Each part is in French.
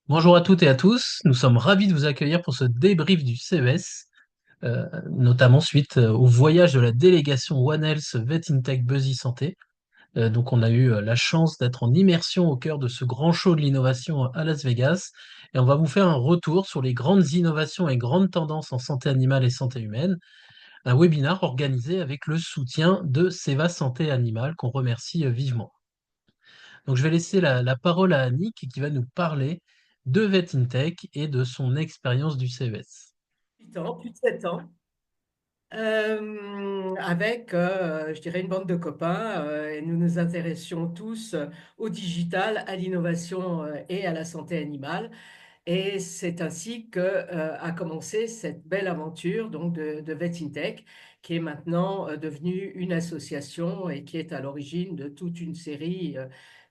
Bonjour à toutes et à tous, nous sommes ravis de vous accueillir pour ce débrief du CES, notamment suite au voyage de la délégation One Health Vet Intech Buzzy Santé. Donc on a eu la chance d'être en immersion au cœur de ce grand show de l'innovation à Las Vegas et on va vous faire un retour sur les grandes innovations et grandes tendances en santé animale et santé humaine, un webinar organisé avec le soutien de Seva Santé Animale qu'on remercie vivement. Donc, je vais laisser la parole à Annick qui va nous parler de VetIntech et de son expérience du CES. 8 ans, plus de 7 ans, avec, je dirais, une bande de copains. Et nous nous intéressions tous au digital, à l'innovation et à la santé animale. Et c'est ainsi que a commencé cette belle aventure donc de VetIntech, qui est maintenant devenue une association et qui est à l'origine de toute une série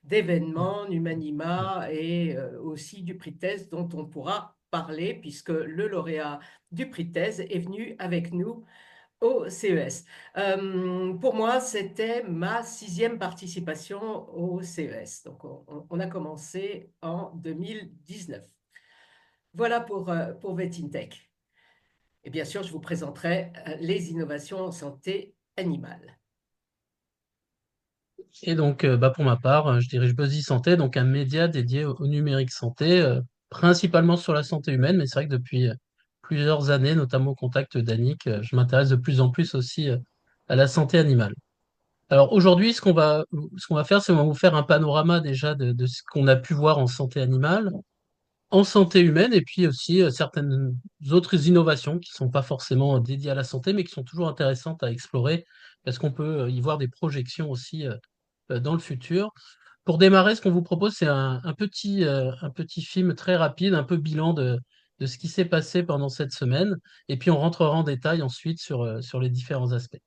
d'événements, Numanima et aussi du prix thèse dont on pourra parler puisque le lauréat du prix thèse est venu avec nous au CES. Pour moi, c'était ma 6e participation au CES. Donc, on a commencé en 2019. Voilà pour VetIntech. Et bien sûr, je vous présenterai les innovations en santé animale. Et donc, pour ma part, je dirige Buzzy Santé, donc un média dédié au numérique santé, principalement sur la santé humaine, mais c'est vrai que depuis plusieurs années, notamment au contact d'Annick, je m'intéresse de plus en plus aussi à la santé animale. Alors aujourd'hui, ce qu'on va faire, c'est qu'on va vous faire un panorama déjà de ce qu'on a pu voir en santé animale, en santé humaine et puis aussi certaines autres innovations qui sont pas forcément dédiées à la santé, mais qui sont toujours intéressantes à explorer parce qu'on peut y voir des projections aussi dans le futur. Pour démarrer, ce qu'on vous propose, c'est un petit film très rapide, un peu bilan de ce qui s'est passé pendant cette semaine, et puis on rentrera en détail ensuite sur les différents aspects.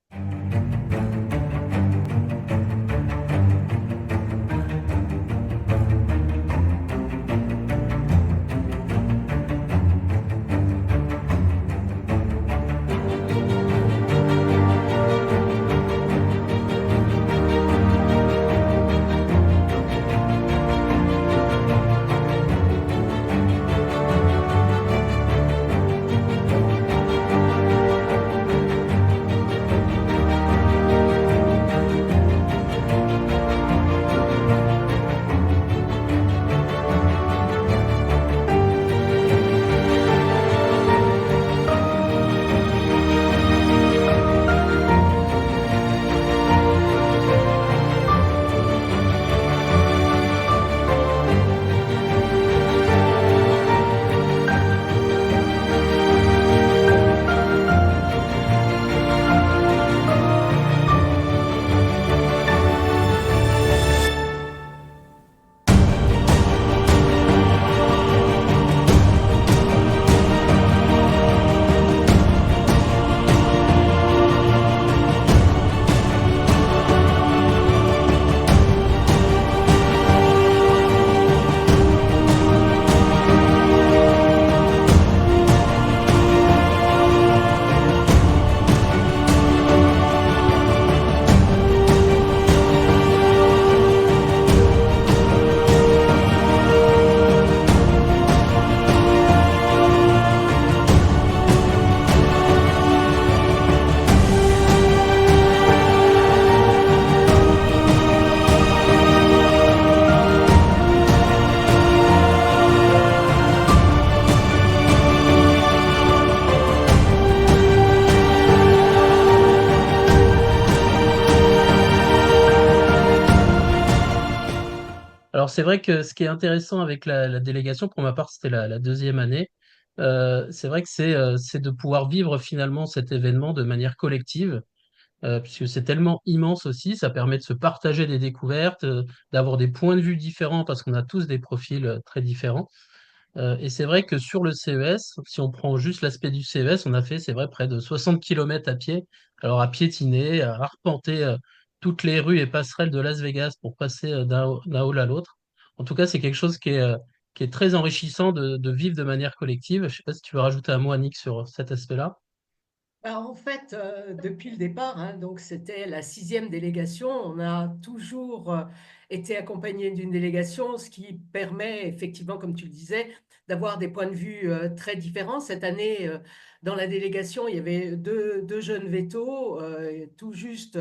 Alors c'est vrai que ce qui est intéressant avec la délégation, pour ma part c'était la deuxième année, c'est vrai que c'est de pouvoir vivre finalement cet événement de manière collective, puisque c'est tellement immense aussi, ça permet de se partager des découvertes, d'avoir des points de vue différents parce qu'on a tous des profils très différents. Et c'est vrai que sur le CES, si on prend juste l'aspect du CES, on a fait, c'est vrai, près de 60 kilomètres à pied. Alors à piétiner, à arpenter toutes les rues et passerelles de Las Vegas pour passer d'un hall à l'autre. En tout cas, c'est quelque chose qui est très enrichissant de vivre de manière collective. Je sais pas si tu veux rajouter un mot, Annick, sur cet aspect-là. En fait, depuis le départ, hein, donc c'était la sixième délégation, on a toujours été accompagné d'une délégation, ce qui permet effectivement, comme tu le disais, d'avoir des points de vue très différents. Cette année, dans la délégation, il y avait deux jeunes vétos, tout juste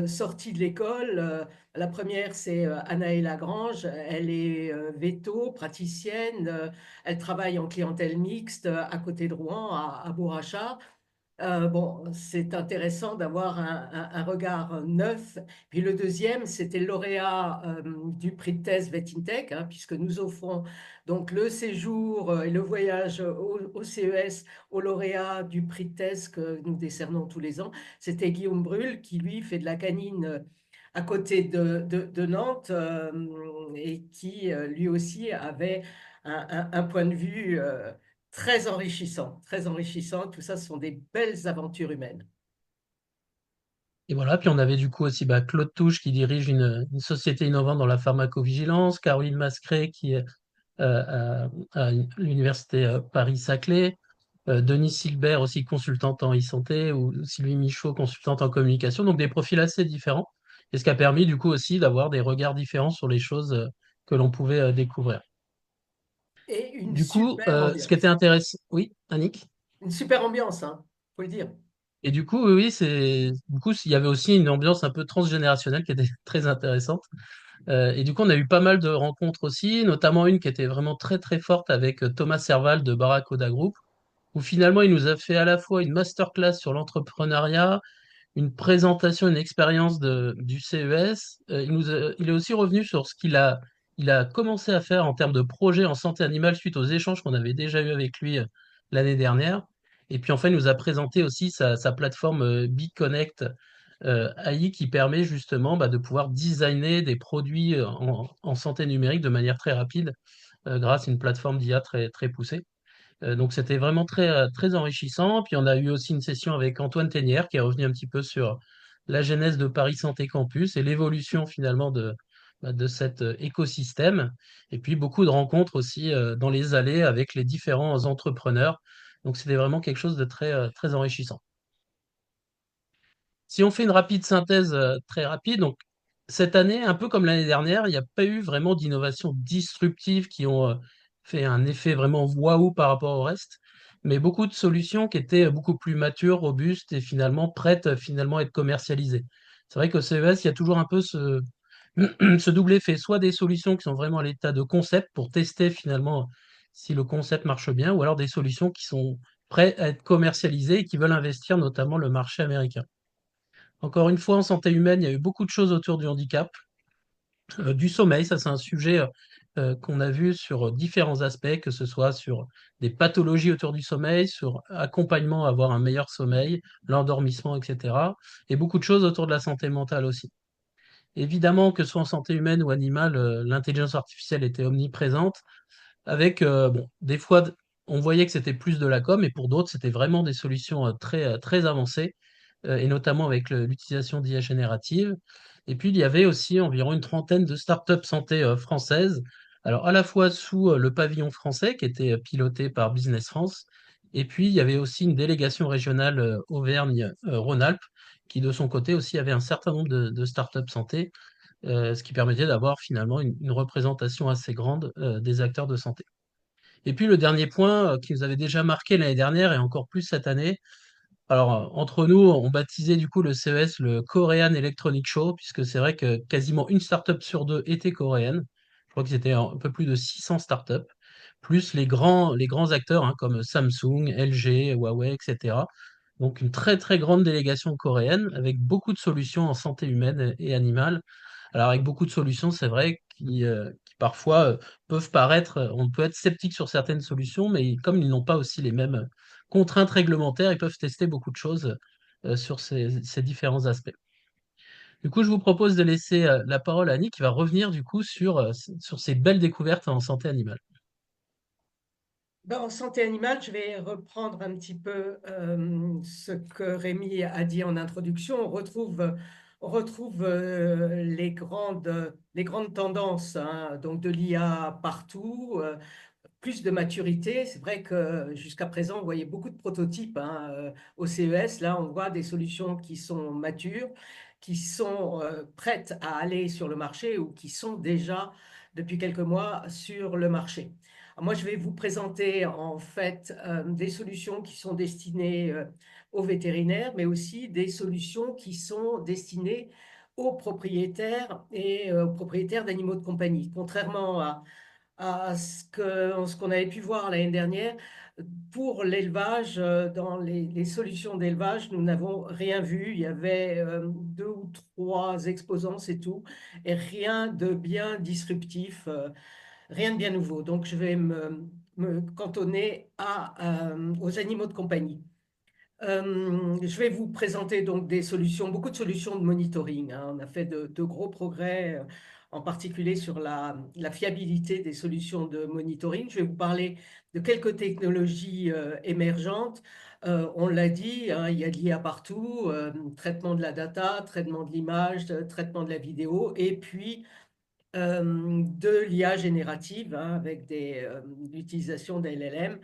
sortis de l'école. La première, c'est Anaëlle Lagrange. Elle est véto, praticienne. Elle travaille en clientèle mixte à côté de Rouen, à Bourg-Achard. Bon, c'est intéressant d'avoir un regard neuf. Puis le deuxième, c'était le lauréat du prix de thèse VETINTEC, hein, puisque nous offrons donc le séjour et le voyage au CES au lauréat du prix de thèse que nous décernons tous les ans. C'était Guillaume Brul, qui lui fait de la canine à côté de Nantes et qui lui aussi avait un point de vue très enrichissant, très enrichissant. Tout ça, ce sont des belles aventures humaines. Et voilà, puis on avait du coup aussi Claude Touche qui dirige une société innovante dans la pharmacovigilance, Caroline Mascret qui est à l'université Paris-Saclay, Denis Silbert aussi consultante en e-santé ou Sylvie Michaud consultante en communication, donc des profils assez différents, et ce qui a permis du coup aussi d'avoir des regards différents sur les choses que l'on pouvait découvrir. Et une Du coup, super ce qui était ambiance. intéressant, oui, Annick? Une super ambiance, hein, faut le dire. Et du coup, oui, du coup, il y avait aussi une ambiance un peu transgénérationnelle qui était très intéressante. Et du coup, on a eu pas mal de rencontres aussi, notamment une qui était vraiment très très forte avec Thomas Serval de Barracoda Group, où finalement il nous a fait à la fois une masterclass sur l'entrepreneuriat, une présentation, une expérience du CES. Il est aussi revenu sur il a commencé à faire en termes de projet en santé animale suite aux échanges qu'on avait déjà eu avec lui l'année dernière. Et puis enfin, il nous a présenté aussi sa plateforme BeConnect AI qui permet justement de pouvoir designer des produits en santé numérique de manière très rapide grâce à une plateforme d'IA très, très poussée. Donc c'était vraiment très, très enrichissant. Puis on a eu aussi une session avec Antoine Ténière qui est revenu un petit peu sur la genèse de Paris Santé Campus et l'évolution finalement de cet écosystème. Et puis beaucoup de rencontres aussi dans les allées avec les différents entrepreneurs. Donc c'était vraiment quelque chose de très, très enrichissant. Si on fait une rapide synthèse très rapide, donc cette année, un peu comme l'année dernière, il n'y a pas eu vraiment d'innovations disruptives qui ont fait un effet vraiment waouh par rapport au reste, mais beaucoup de solutions qui étaient beaucoup plus matures, robustes et finalement prêtes finalement à être commercialisées. C'est vrai qu'au CES, il y a toujours un peu ce double effet, soit des solutions qui sont vraiment à l'état de concept pour tester finalement si le concept marche bien, ou alors des solutions qui sont prêtes à être commercialisées et qui veulent investir notamment le marché américain. Encore une fois, en santé humaine, il y a eu beaucoup de choses autour du handicap, du sommeil, ça c'est un sujet qu'on a vu sur différents aspects, que ce soit sur des pathologies autour du sommeil, sur accompagnement à avoir un meilleur sommeil, l'endormissement, etc. Et beaucoup de choses autour de la santé mentale aussi. Évidemment, que ce soit en santé humaine ou animale, l'intelligence artificielle était omniprésente, avec bon, des fois, on voyait que c'était plus de la com, et pour d'autres, c'était vraiment des solutions très, très avancées, et notamment avec l'utilisation d'IA générative. Et puis, il y avait aussi environ une trentaine de startups santé françaises, alors à la fois sous le pavillon français, qui était piloté par Business France, et puis il y avait aussi une délégation régionale Auvergne-Rhône-Alpes, qui de son côté aussi avait un certain nombre de startups santé, ce qui permettait d'avoir finalement une représentation assez grande des acteurs de santé. Et puis le dernier point qui nous avait déjà marqué l'année dernière et encore plus cette année, alors entre nous, on baptisait du coup le CES le Korean Electronic Show, puisque c'est vrai que quasiment une startup sur deux était coréenne. Je crois que c'était un peu plus de 600 startups, plus les grands acteurs hein, comme Samsung, LG, Huawei, etc. Donc une très très grande délégation coréenne avec beaucoup de solutions en santé humaine et animale. Alors avec beaucoup de solutions, c'est vrai, qui parfois peuvent paraître, on peut être sceptique sur certaines solutions, mais comme ils n'ont pas aussi les mêmes contraintes réglementaires, ils peuvent tester beaucoup de choses sur ces différents aspects. Du coup, je vous propose de laisser la parole à Annie qui va revenir du coup sur ces belles découvertes en santé animale. Ben, en santé animale, je vais reprendre un petit peu ce que Rémi a dit en introduction. On retrouve les grandes tendances, hein, donc de l'IA partout. plus de maturité. C'est vrai que jusqu'à présent, on voyait beaucoup de prototypes hein, au CES. Là, on voit des solutions qui sont matures, qui sont prêtes à aller sur le marché ou qui sont déjà depuis quelques mois sur le marché. Alors moi, je vais vous présenter en fait des solutions qui sont destinées aux vétérinaires, mais aussi des solutions qui sont destinées aux propriétaires et aux propriétaires d'animaux de compagnie. Contrairement à ce qu'on avait pu voir l'année dernière, pour l'élevage, dans les solutions d'élevage, nous n'avons rien vu. Il y avait deux ou trois exposants, c'est tout, et rien de bien disruptif, rien de bien nouveau. Donc, je vais me cantonner aux animaux de compagnie. Je vais vous présenter donc des solutions, beaucoup de solutions de monitoring, hein. On a fait de gros progrès, en particulier sur la fiabilité des solutions de monitoring. Je vais vous parler de quelques technologies émergentes. On l'a dit, hein, il y a de l'IA partout, traitement de la data, traitement de l'image, traitement de la vidéo, et puis de l'IA générative hein, avec l'utilisation d'LLM.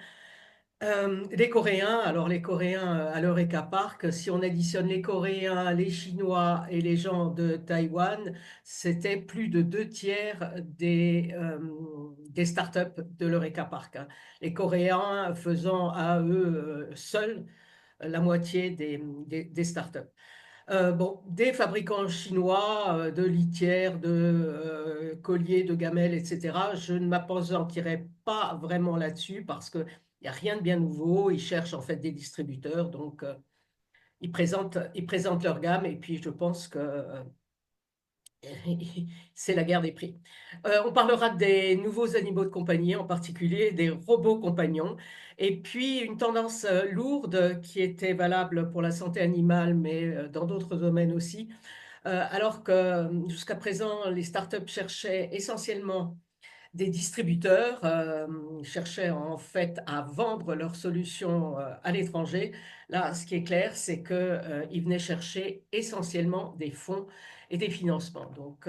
Les Coréens, alors les Coréens à l'Eureka Park, si on additionne les Coréens, les Chinois et les gens de Taïwan, c'était plus de deux tiers des startups de l'Eureka Park, hein. Les Coréens faisant à eux seuls la moitié des startups. Bon, des fabricants chinois de litières, de colliers, de gamelles, etc. Je ne m'appesantirai pas vraiment là-dessus parce qu'il n'y a rien de bien nouveau. Ils cherchent en fait des distributeurs, donc ils présentent leur gamme et puis je pense que c'est la guerre des prix. On parlera des nouveaux animaux de compagnie, en particulier des robots compagnons, et puis une tendance lourde qui était valable pour la santé animale, mais dans d'autres domaines aussi. Alors que jusqu'à présent, les startups cherchaient essentiellement des distributeurs, cherchaient en fait à vendre leurs solutions à l'étranger. Là, ce qui est clair, c'est qu'ils venaient chercher essentiellement des fonds et des financements. Donc,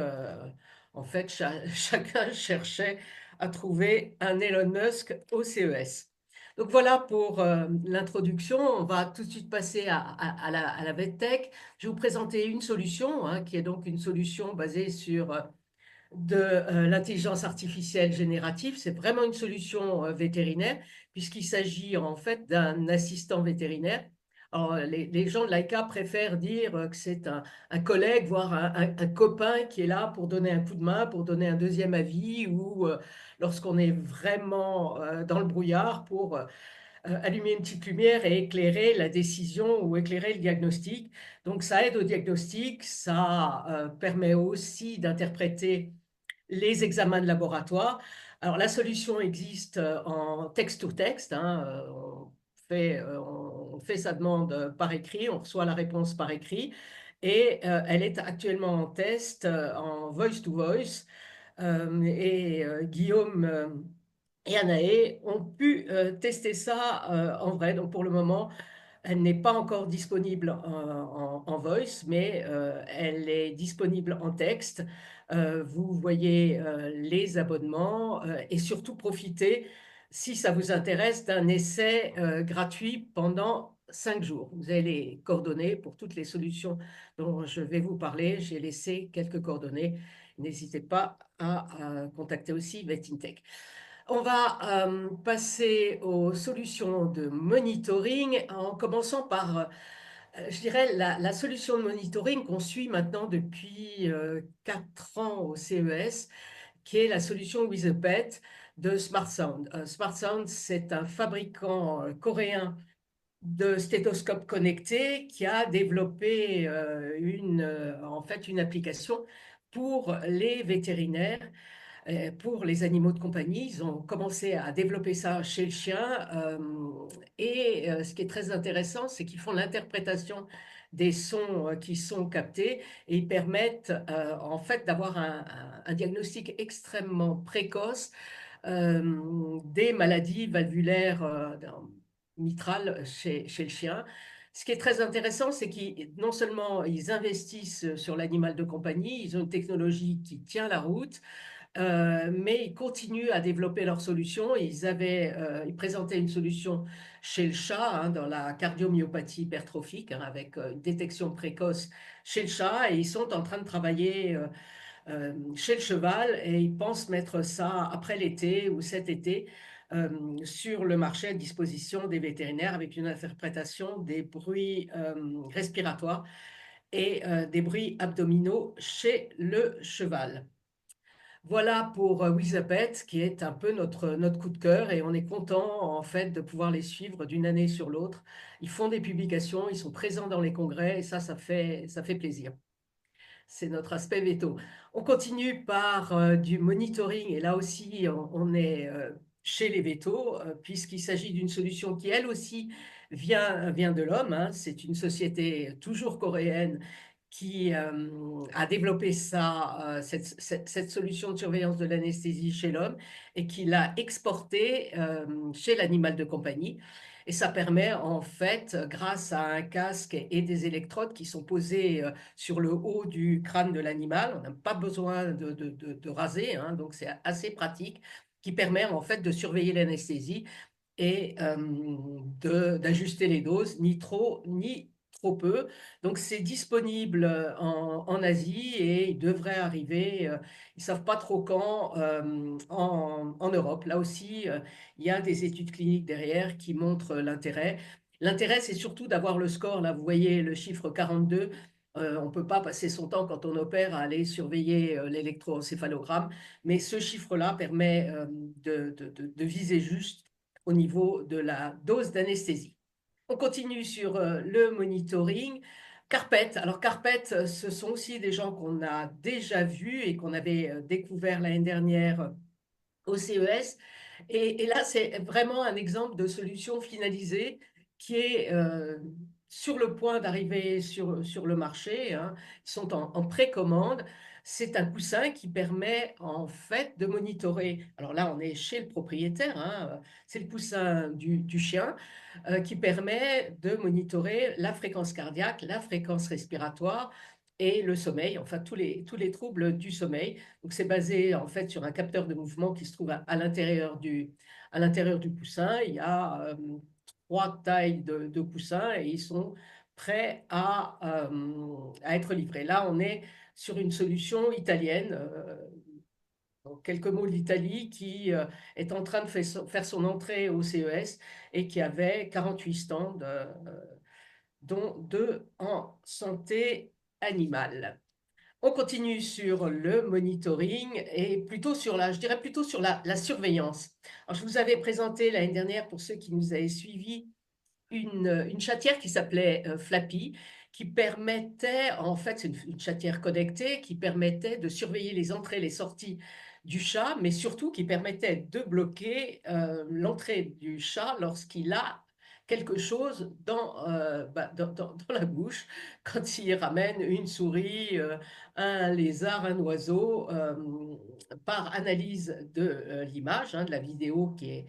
en fait, chacun cherchait à trouver un Elon Musk au CES. Donc voilà pour l'introduction. On va tout de suite passer à la VetTech. Je vais vous présenter une solution, hein, qui est donc une solution basée sur de l'intelligence artificielle générative. C'est vraiment une solution vétérinaire, puisqu'il s'agit en fait d'un assistant vétérinaire. Alors, les gens de l'ICA préfèrent dire que c'est un collègue, voire un copain qui est là pour donner un coup de main, pour donner un deuxième avis, ou lorsqu'on est vraiment dans le brouillard, pour allumer une petite lumière et éclairer la décision ou éclairer le diagnostic. Donc, ça aide au diagnostic, ça permet aussi d'interpréter les examens de laboratoire. Alors, la solution existe en texte-to-texte, hein, on fait sa demande par écrit, on reçoit la réponse par écrit, et elle est actuellement en test en voice-to-voice. Guillaume et Anaë ont pu tester ça en vrai. Donc, pour le moment, elle n'est pas encore disponible en voice, mais elle est disponible en texte. Vous voyez les abonnements et surtout profitez, si ça vous intéresse, d'un essai gratuit pendant 5 jours. Vous avez les coordonnées pour toutes les solutions dont je vais vous parler. J'ai laissé quelques coordonnées. N'hésitez pas à contacter aussi VetIntech. On va passer aux solutions de monitoring en commençant par, je dirais, la solution de monitoring qu'on suit maintenant depuis 4 ans au CES, qui est la solution With a Pet de SmartSound. SmartSound, c'est un fabricant coréen de stéthoscopes connectés qui a développé en fait une application pour les vétérinaires pour les animaux de compagnie. Ils ont commencé à développer ça chez le chien. Ce qui est très intéressant, c'est qu'ils font l'interprétation des sons qui sont captés et ils permettent en fait d'avoir un diagnostic extrêmement précoce des maladies valvulaires mitrales chez le chien. Ce qui est très intéressant, c'est qu'ils non seulement ils investissent sur l'animal de compagnie, ils ont une technologie qui tient la route, mais ils continuent à développer leurs solutions. Ils présentaient une solution chez le chat, hein, dans la cardiomyopathie hypertrophique, hein, avec une détection précoce chez le chat, et ils sont en train de travailler chez le cheval, et ils pensent mettre ça après l'été ou cet été sur le marché à disposition des vétérinaires, avec une interprétation des bruits respiratoires et des bruits abdominaux chez le cheval. Voilà pour Wizapet, qui est un peu notre coup de cœur, et on est content en fait de pouvoir les suivre d'une année sur l'autre. Ils font des publications, ils sont présents dans les congrès, et ça fait plaisir. C'est notre aspect veto. On continue par du monitoring, et là aussi on est chez les vétos, puisqu'il s'agit d'une solution qui elle aussi vient de l'homme, hein. C'est une société toujours coréenne qui a développé cette solution de surveillance de l'anesthésie chez l'homme, et qui l'a exportée chez l'animal de compagnie. Et ça permet en fait, grâce à un casque et des électrodes qui sont posés sur le haut du crâne de l'animal, on n'a pas besoin de raser, hein, donc c'est assez pratique, qui permet en fait de surveiller l'anesthésie et d'ajuster les doses, ni trop ni trop peu. Donc c'est disponible en Asie, et il devrait arriver, ils ne savent pas trop quand, en Europe. Là aussi, il y a des études cliniques derrière qui montrent l'intérêt. L'intérêt, c'est surtout d'avoir le score. Là, vous voyez le chiffre 42. On ne peut pas passer son temps quand on opère à aller surveiller l'électroencéphalogramme, mais ce chiffre-là permet de viser juste au niveau de la dose d'anesthésie. On continue sur le monitoring. Carpet. Alors Carpet, ce sont aussi des gens qu'on a déjà vus et qu'on avait découvert l'année dernière au CES. Et là, c'est vraiment un exemple de solution finalisée qui est sur le point d'arriver sur le marché, hein. Ils sont en précommande. C'est un coussin qui permet en fait de monitorer. Alors là, on est chez le propriétaire, hein. C'est le coussin du chien qui permet de monitorer la fréquence cardiaque, la fréquence respiratoire et le sommeil, enfin tous les troubles du sommeil. Donc c'est basé en fait sur un capteur de mouvement qui se trouve à l'intérieur du coussin. Il y a trois tailles de coussins, et ils sont prêts à être livrés. Là, on est sur une solution italienne. Donc, quelques mots de l'Italie, qui est en train de faire son entrée au CES, et qui avait 48 stands, dont deux en santé animale. On continue sur le monitoring, et plutôt sur je dirais plutôt sur la surveillance. Alors, je vous avais présenté l'année dernière, pour ceux qui nous avaient suivis, une chatière qui s'appelait Flappy, qui permettait, en fait, c'est une chatière connectée qui permettait de surveiller les entrées et les sorties du chat, mais surtout qui permettait de bloquer l'entrée du chat lorsqu'il a quelque chose dans la bouche, quand il ramène une souris, un lézard, un oiseau, par analyse de l'image, hein, de la vidéo qui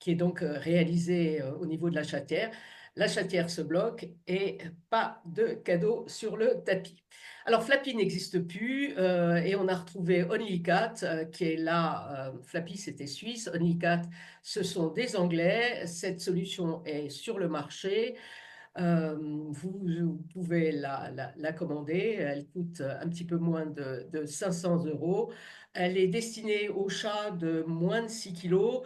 est donc réalisée au niveau de la chatière. La chatière se bloque, et pas de cadeau sur le tapis. Alors Flappy n'existe plus, et on a retrouvé OnlyCat qui est là. Flappy, c'était suisse. OnlyCat, ce sont des Anglais. Cette solution est sur le marché. Vous pouvez la commander. Elle coûte un petit peu moins de 500 euros. Elle est destinée aux chats de moins de 6 kilos.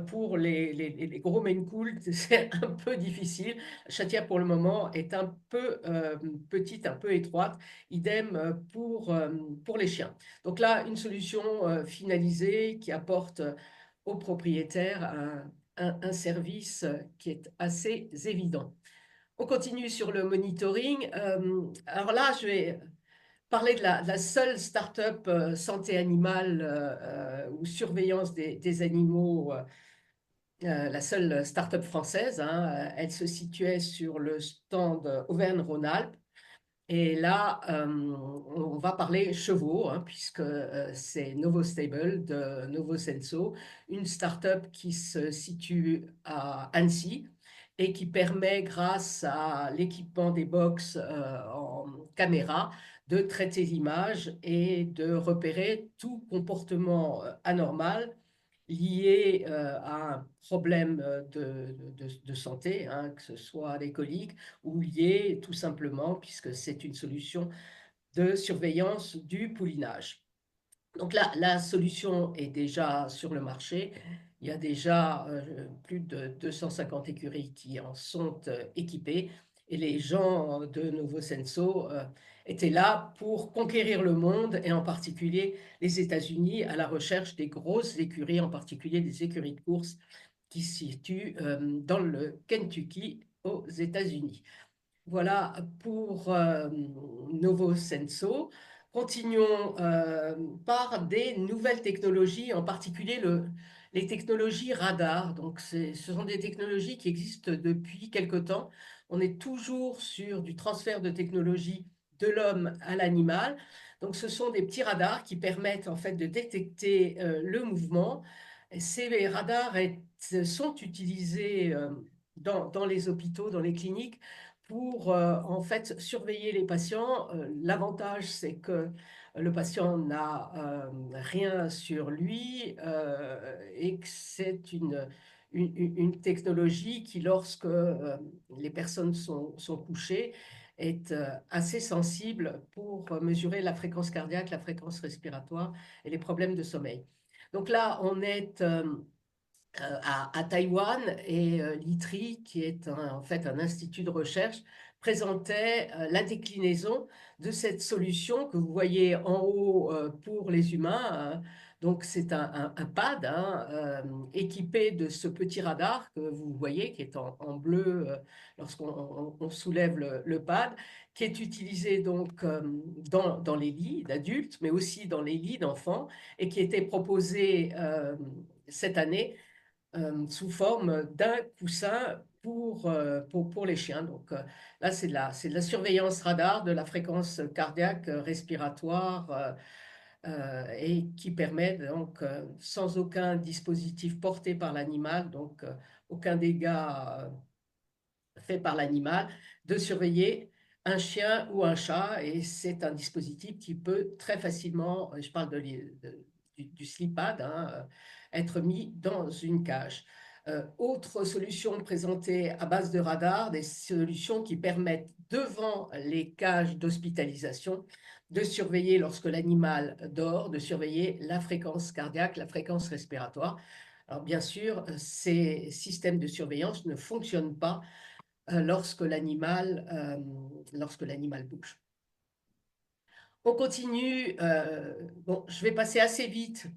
Pour les gros Maine Cool, c'est un peu difficile. La chatière, pour le moment, est un peu petite, un peu étroite. Idem pour les chiens. Donc là, une solution finalisée qui apporte aux propriétaires un service qui est assez évident. On continue sur le monitoring. Alors là, je vais parler de la seule start-up santé animale ou surveillance des animaux, la seule start-up française, hein. Elle se situait sur le stand Auvergne-Rhône-Alpes. Et là, on va parler chevaux, hein, puisque c'est Novo Stable de Novo Senso, une start-up qui se situe à Annecy, et qui permet, grâce à l'équipement des box en caméra, de traiter l'image et de repérer tout comportement anormal lié à un problème de santé, hein, que ce soit les coliques, ou lié tout simplement, puisque c'est une solution de surveillance du poulinage. Donc là, la solution est déjà sur le marché. Il y a déjà plus de 250 écuries qui en sont équipées. Et les gens de Novo Senso étaient là pour conquérir le monde et en particulier les États-Unis à la recherche des grosses écuries, en particulier des écuries de course qui se situent dans le Kentucky aux États-Unis. Voilà pour Novo Senso. Continuons par des nouvelles technologies, en particulier les technologies radar. Donc, ce sont des technologies qui existent depuis quelque temps. On est toujours sur du transfert de technologie de l'homme à l'animal. Donc, ce sont des petits radars qui permettent en fait de détecter le mouvement. Ces radars sont utilisés dans les hôpitaux, dans les cliniques pour en fait surveiller les patients. L'avantage, c'est que le patient n'a rien sur lui et que c'est une technologie qui, lorsque les personnes sont couchées, est assez sensible pour mesurer la fréquence cardiaque, la fréquence respiratoire et les problèmes de sommeil. Donc là, on est à Taïwan et l'ITRI, qui est en fait un institut de recherche, présentait la déclinaison de cette solution que vous voyez en haut pour les humains. Donc c'est un pad hein, équipé de ce petit radar que vous voyez qui est en bleu lorsqu'on soulève le pad, qui est utilisé donc dans les lits d'adultes, mais aussi dans les lits d'enfants et qui était proposé cette année sous forme d'un coussin pour les chiens. Donc là, c'est de la surveillance radar de la fréquence cardiaque, respiratoire, et qui permet donc, sans aucun dispositif porté par l'animal, donc aucun dégât fait par l'animal, de surveiller un chien ou un chat. Et c'est un dispositif qui peut très facilement, je parle du slip-pad, hein, être mis dans une cage. Autre solution présentée à base de radar, des solutions qui permettent devant les cages d'hospitalisation de surveiller lorsque l'animal dort, de surveiller la fréquence cardiaque, la fréquence respiratoire. Alors bien sûr, ces systèmes de surveillance ne fonctionnent pas lorsque l'animal bouge. On continue. Bon, je vais passer assez vite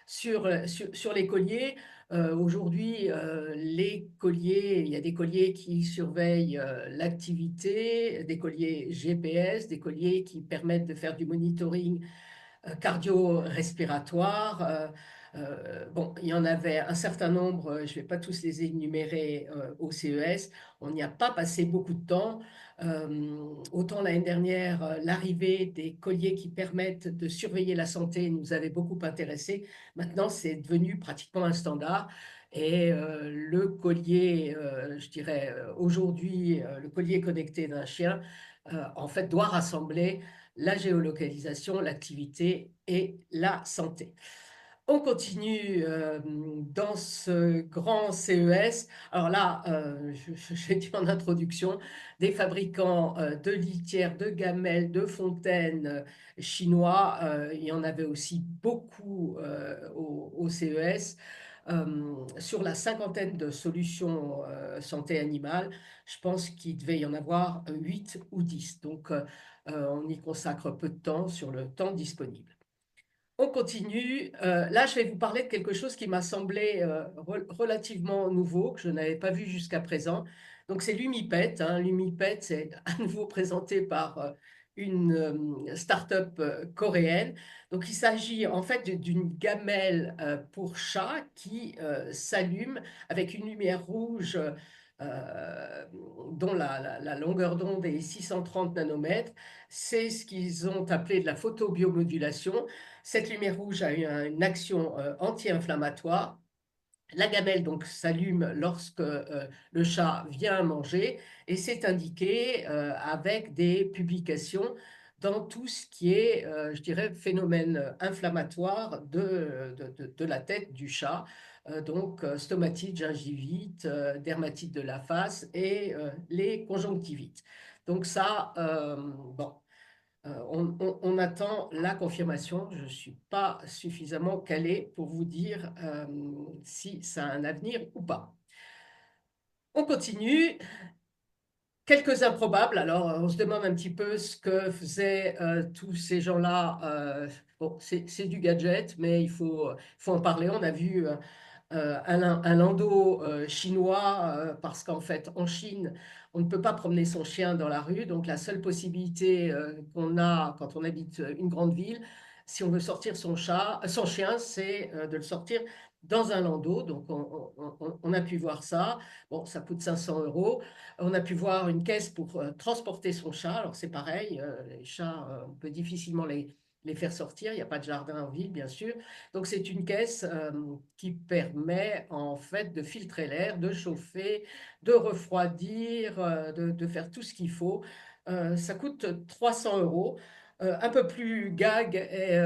sur les colliers. Aujourd'hui, les colliers, il y a des colliers qui surveillent l'activité, des colliers GPS, des colliers qui permettent de faire du monitoring cardio-respiratoire. Bon, il y en avait un certain nombre, je ne vais pas tous les énumérer au CES. On n'y a pas passé beaucoup de temps. Autant l'année dernière, l'arrivée des colliers qui permettent de surveiller la santé nous avait beaucoup intéressés. Maintenant, c'est devenu pratiquement un standard. Et le collier, je dirais aujourd'hui, le collier connecté d'un chien, en fait, doit rassembler la géolocalisation, l'activité et la santé. On continue dans ce grand CES. Alors là, j'ai dit en introduction, des fabricants de litières, de gamelles, de fontaines chinois. Il y en avait aussi beaucoup au CES. Sur la cinquantaine de solutions santé animale, je pense qu'il devait y en avoir 8 ou 10. Donc, on y consacre peu de temps sur le temps disponible. On continue. Là, je vais vous parler de quelque chose qui m'a semblé relativement nouveau, que je n'avais pas vu jusqu'à présent. Donc, c'est l'Humipet. Hein. L'Humipet, c'est à nouveau présenté par une start-up coréenne. Donc, il s'agit en fait d'une gamelle pour chat qui s'allume avec une lumière rouge dont la longueur d'onde est 630 nanomètres. C'est ce qu'ils ont appelé de la photobiomodulation. Cette lumière rouge a une action anti-inflammatoire. La gamelle donc s'allume lorsque le chat vient manger et c'est indiqué avec des publications dans tout ce qui est, je dirais, phénomène inflammatoire de la tête du chat. Donc, stomatite, gingivite, dermatite de la face et les conjonctivites. Donc ça, bon, on attend la confirmation. Je ne suis pas suffisamment calé pour vous dire si ça a un avenir ou pas. On continue. Quelques improbables. Alors, on se demande un petit peu ce que faisaient tous ces gens-là. Bon, c'est du gadget, mais faut en parler. On a vu un landau chinois parce qu'en fait, en Chine, on ne peut pas promener son chien dans la rue. Donc, la seule possibilité qu'on a quand on habite une grande ville, si on veut sortir son chien, c'est de le sortir dans un landau. Donc, on a pu voir ça. Bon, ça coûte 500 euros. On a pu voir une caisse pour transporter son chat. Alors c'est pareil, les chats, on peut difficilement les faire sortir. Il n'y a pas de jardin en ville, bien sûr. Donc c'est une caisse qui permet en fait de filtrer l'air, de chauffer, de refroidir, de faire tout ce qu'il faut. Ça coûte 300 euros. Un peu plus gag est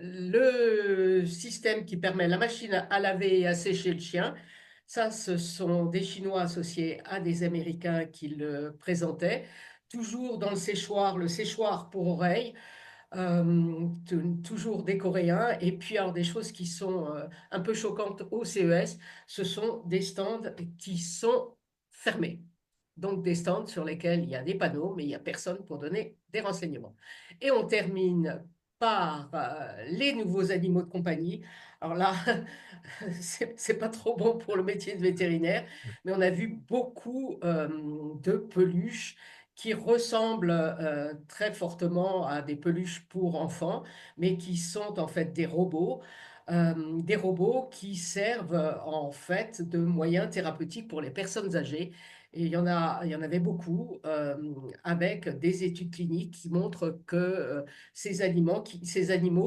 le système qui permet la machine à laver et à sécher le chien. Ça, ce sont des Chinois associés à des Américains qui le présentaient. Toujours dans le séchoir pour oreilles, toujours des Coréens. Et puis, alors, des choses qui sont un peu choquantes au CES, ce sont des stands qui sont fermés. Donc, des stands sur lesquels il y a des panneaux, mais il n'y a personne pour donner des renseignements. Et on termine par les nouveaux animaux de compagnie. Alors là, c'est pas trop bon pour le métier de vétérinaire, mais on a vu beaucoup de peluches qui ressemblent très fortement à des peluches pour enfants, mais qui sont en fait des robots qui servent en fait de moyens thérapeutiques pour les personnes âgées. Et il y en avait beaucoup avec des études cliniques qui montrent que ces animaux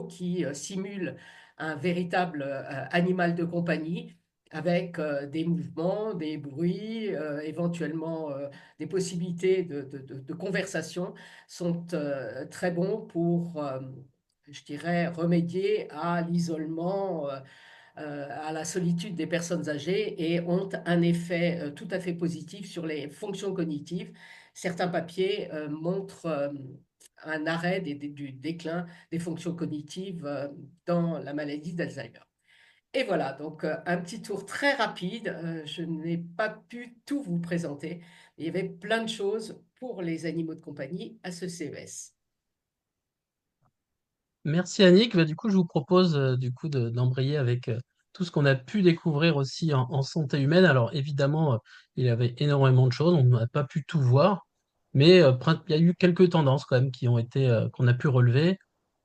qui simulent un véritable animal de compagnie avec des mouvements, des bruits, éventuellement des possibilités de conversation sont très bons pour, je dirais, remédier à l'isolement, à la solitude des personnes âgées et ont un effet tout à fait positif sur les fonctions cognitives. Certains papiers montrent un arrêt du déclin des fonctions cognitives dans la maladie d'Alzheimer. Et voilà, donc un petit tour très rapide. Je n'ai pas pu tout vous présenter. Il y avait plein de choses pour les animaux de compagnie à ce CES. Merci Annick. Bah, du coup, je vous propose du coup d'embrayer avec tout ce qu'on a pu découvrir aussi en santé humaine. Alors évidemment, il y avait énormément de choses, on n'a pas pu tout voir, mais il y a eu quelques tendances quand même qui ont été qu'on a pu relever.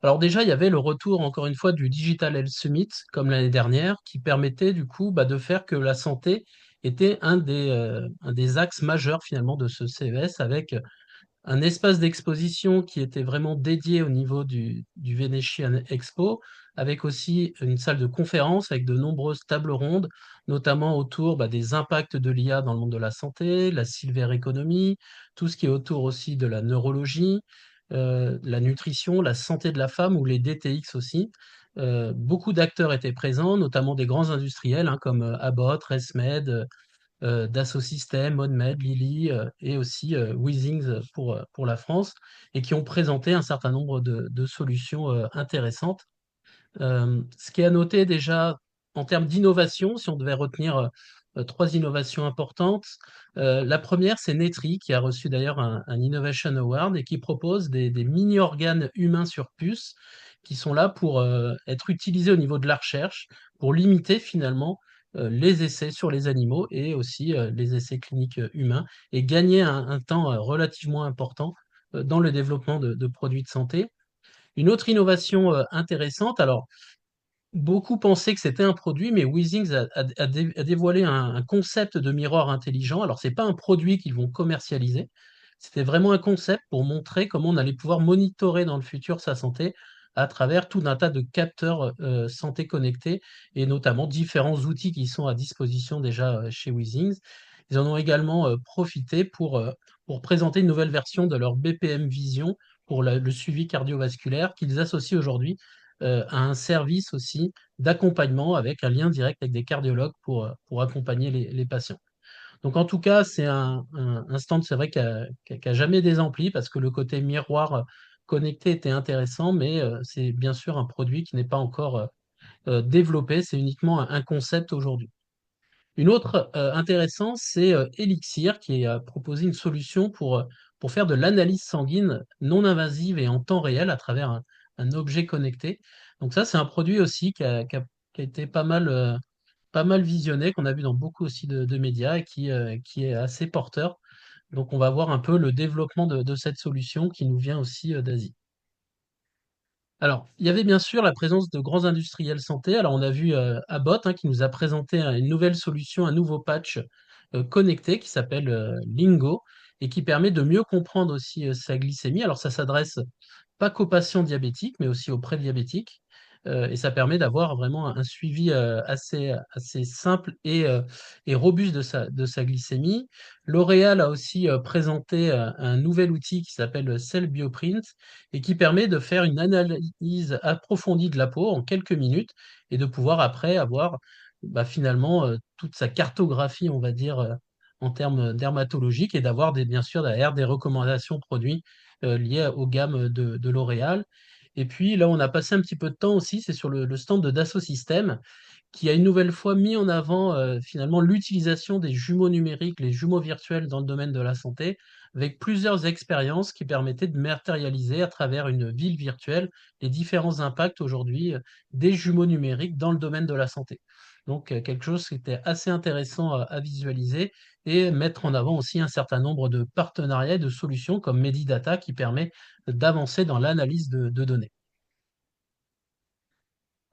Alors déjà, il y avait le retour encore une fois du Digital Health Summit comme l'année dernière, qui permettait du coup bah, de faire que la santé était un des axes majeurs finalement de ce CES avec un espace d'exposition qui était vraiment dédié au niveau du Venetian Expo, avec aussi une salle de conférence avec de nombreuses tables rondes, notamment autour bah, des impacts de l'IA dans le monde de la santé, la silver economy, tout ce qui est autour aussi de la neurologie, la nutrition, la santé de la femme ou les DTX aussi. Beaucoup d'acteurs étaient présents, notamment des grands industriels hein, comme Abbott, ResMed, Dassault Systèmes, ModMed, Lilly et aussi Weezings pour la France, et qui ont présenté un certain nombre de solutions intéressantes. Ce qui est à noter déjà en termes d'innovation, si on devait retenir trois innovations importantes, la première, c'est Netri, qui a reçu d'ailleurs un Innovation Award et qui propose des mini-organes humains sur puce qui sont là pour être utilisés au niveau de la recherche, pour limiter finalement les essais sur les animaux et aussi les essais cliniques humains et gagner un temps relativement important dans le développement de produits de santé. Une autre innovation intéressante, alors beaucoup pensaient que c'était un produit, mais Weezings a dévoilé un concept de miroir intelligent. Alors, c'est pas un produit qu'ils vont commercialiser, c'était vraiment un concept pour montrer comment on allait pouvoir monitorer dans le futur sa santé à travers tout un tas de capteurs santé connectés et notamment différents outils qui sont à disposition déjà chez Weezings. Ils en ont également profité pour pour présenter une nouvelle version de leur BPM Vision pour le suivi cardiovasculaire qu'ils associent aujourd'hui à un service aussi d'accompagnement avec un lien direct avec des cardiologues pour accompagner les patients. Donc en tout cas, c'est un stand, c'est vrai, qui a jamais désempli parce que le côté miroir connecté était intéressant, mais c'est bien sûr un produit qui n'est pas encore développé, c'est uniquement un concept aujourd'hui. Une autre intéressante, c'est Elixir qui a proposé une solution pour faire de l'analyse sanguine non invasive et en temps réel à travers un objet connecté. Donc ça, c'est un produit aussi qui a été pas mal visionné, qu'on a vu dans beaucoup aussi de médias et qui est assez porteur. Donc on va voir un peu le développement de cette solution qui nous vient aussi d'Asie. Alors, il y avait bien sûr la présence de grands industriels santé. Alors, on a vu Abbott, hein, qui nous a présenté une nouvelle solution, un nouveau patch connecté qui s'appelle Lingo et qui permet de mieux comprendre aussi sa glycémie. Alors, ça s'adresse pas qu'aux patients diabétiques, mais aussi aux prédiabétiques. Et ça permet d'avoir vraiment un suivi assez simple et robuste de sa glycémie. L'Oréal a aussi présenté un nouvel outil qui s'appelle Cell Bioprint et qui permet de faire une analyse approfondie de la peau en quelques minutes et de pouvoir après avoir finalement toute sa cartographie, on va dire, en termes dermatologiques et d'avoir bien sûr derrière des recommandations produits liées aux gammes de L'Oréal. Et puis là, on a passé un petit peu de temps aussi, c'est sur le stand de Dassault Systèmes qui a une nouvelle fois mis en avant finalement l'utilisation des jumeaux numériques, les jumeaux virtuels dans le domaine de la santé, avec plusieurs expériences qui permettaient de matérialiser à travers une ville virtuelle les différents impacts aujourd'hui des jumeaux numériques dans le domaine de la santé. Donc quelque chose qui était assez intéressant à visualiser et mettre en avant aussi un certain nombre de partenariats et de solutions comme Medidata qui permet d'avancer dans l'analyse de données.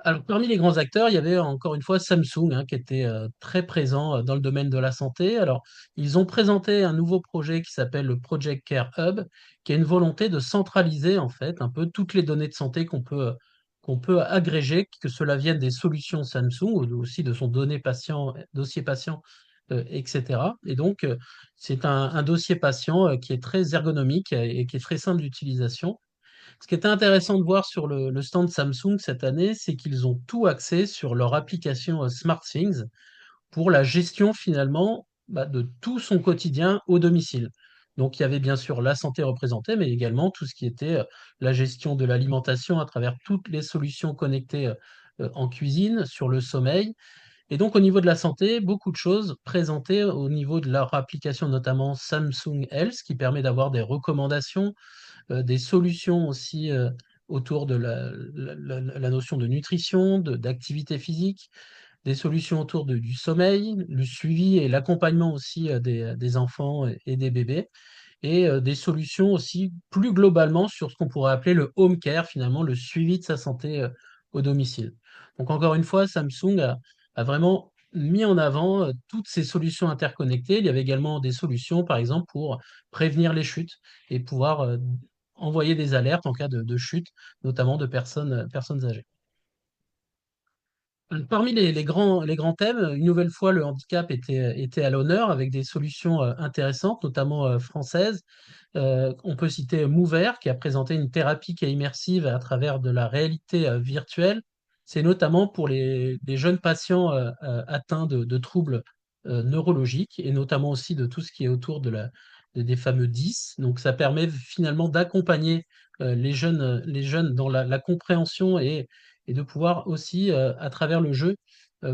Alors, parmi les grands acteurs, il y avait encore une fois Samsung, hein, qui était très présent dans le domaine de la santé. Alors, ils ont présenté un nouveau projet qui s'appelle le Project Care Hub, qui a une volonté de centraliser en fait un peu toutes les données de santé qu'on peut agréger, que cela vienne des solutions Samsung ou aussi de son données patient, dossier patient, etc. Et donc, c'est un dossier patient qui est très ergonomique et qui est très simple d'utilisation. Ce qui était intéressant de voir sur le stand Samsung cette année, c'est qu'ils ont tout axé sur leur application SmartThings pour la gestion finalement de tout son quotidien au domicile. Donc il y avait bien sûr la santé représentée, mais également tout ce qui était la gestion de l'alimentation à travers toutes les solutions connectées en cuisine, sur le sommeil. Et donc au niveau de la santé, beaucoup de choses présentées au niveau de leur application, notamment Samsung Health, qui permet d'avoir des recommandations, des solutions aussi autour de la notion de nutrition, d'activité physique, des solutions autour du sommeil, le suivi et l'accompagnement aussi des enfants et des bébés, et des solutions aussi plus globalement sur ce qu'on pourrait appeler le home care, finalement, le suivi de sa santé au domicile. Donc encore une fois, Samsung a vraiment mis en avant toutes ces solutions interconnectées. Il y avait également des solutions, par exemple, pour prévenir les chutes et pouvoir envoyer des alertes en cas de chute, notamment de personnes âgées. Parmi les grands thèmes, une nouvelle fois, le handicap était à l'honneur avec des solutions intéressantes, notamment françaises. On peut citer Mover qui a présenté une thérapie qui est immersive à travers de la réalité virtuelle. C'est notamment pour les jeunes patients atteints de troubles neurologiques et notamment aussi de tout ce qui est autour des fameux 10. Donc ça permet finalement d'accompagner les jeunes dans la compréhension et de pouvoir aussi, à travers le jeu,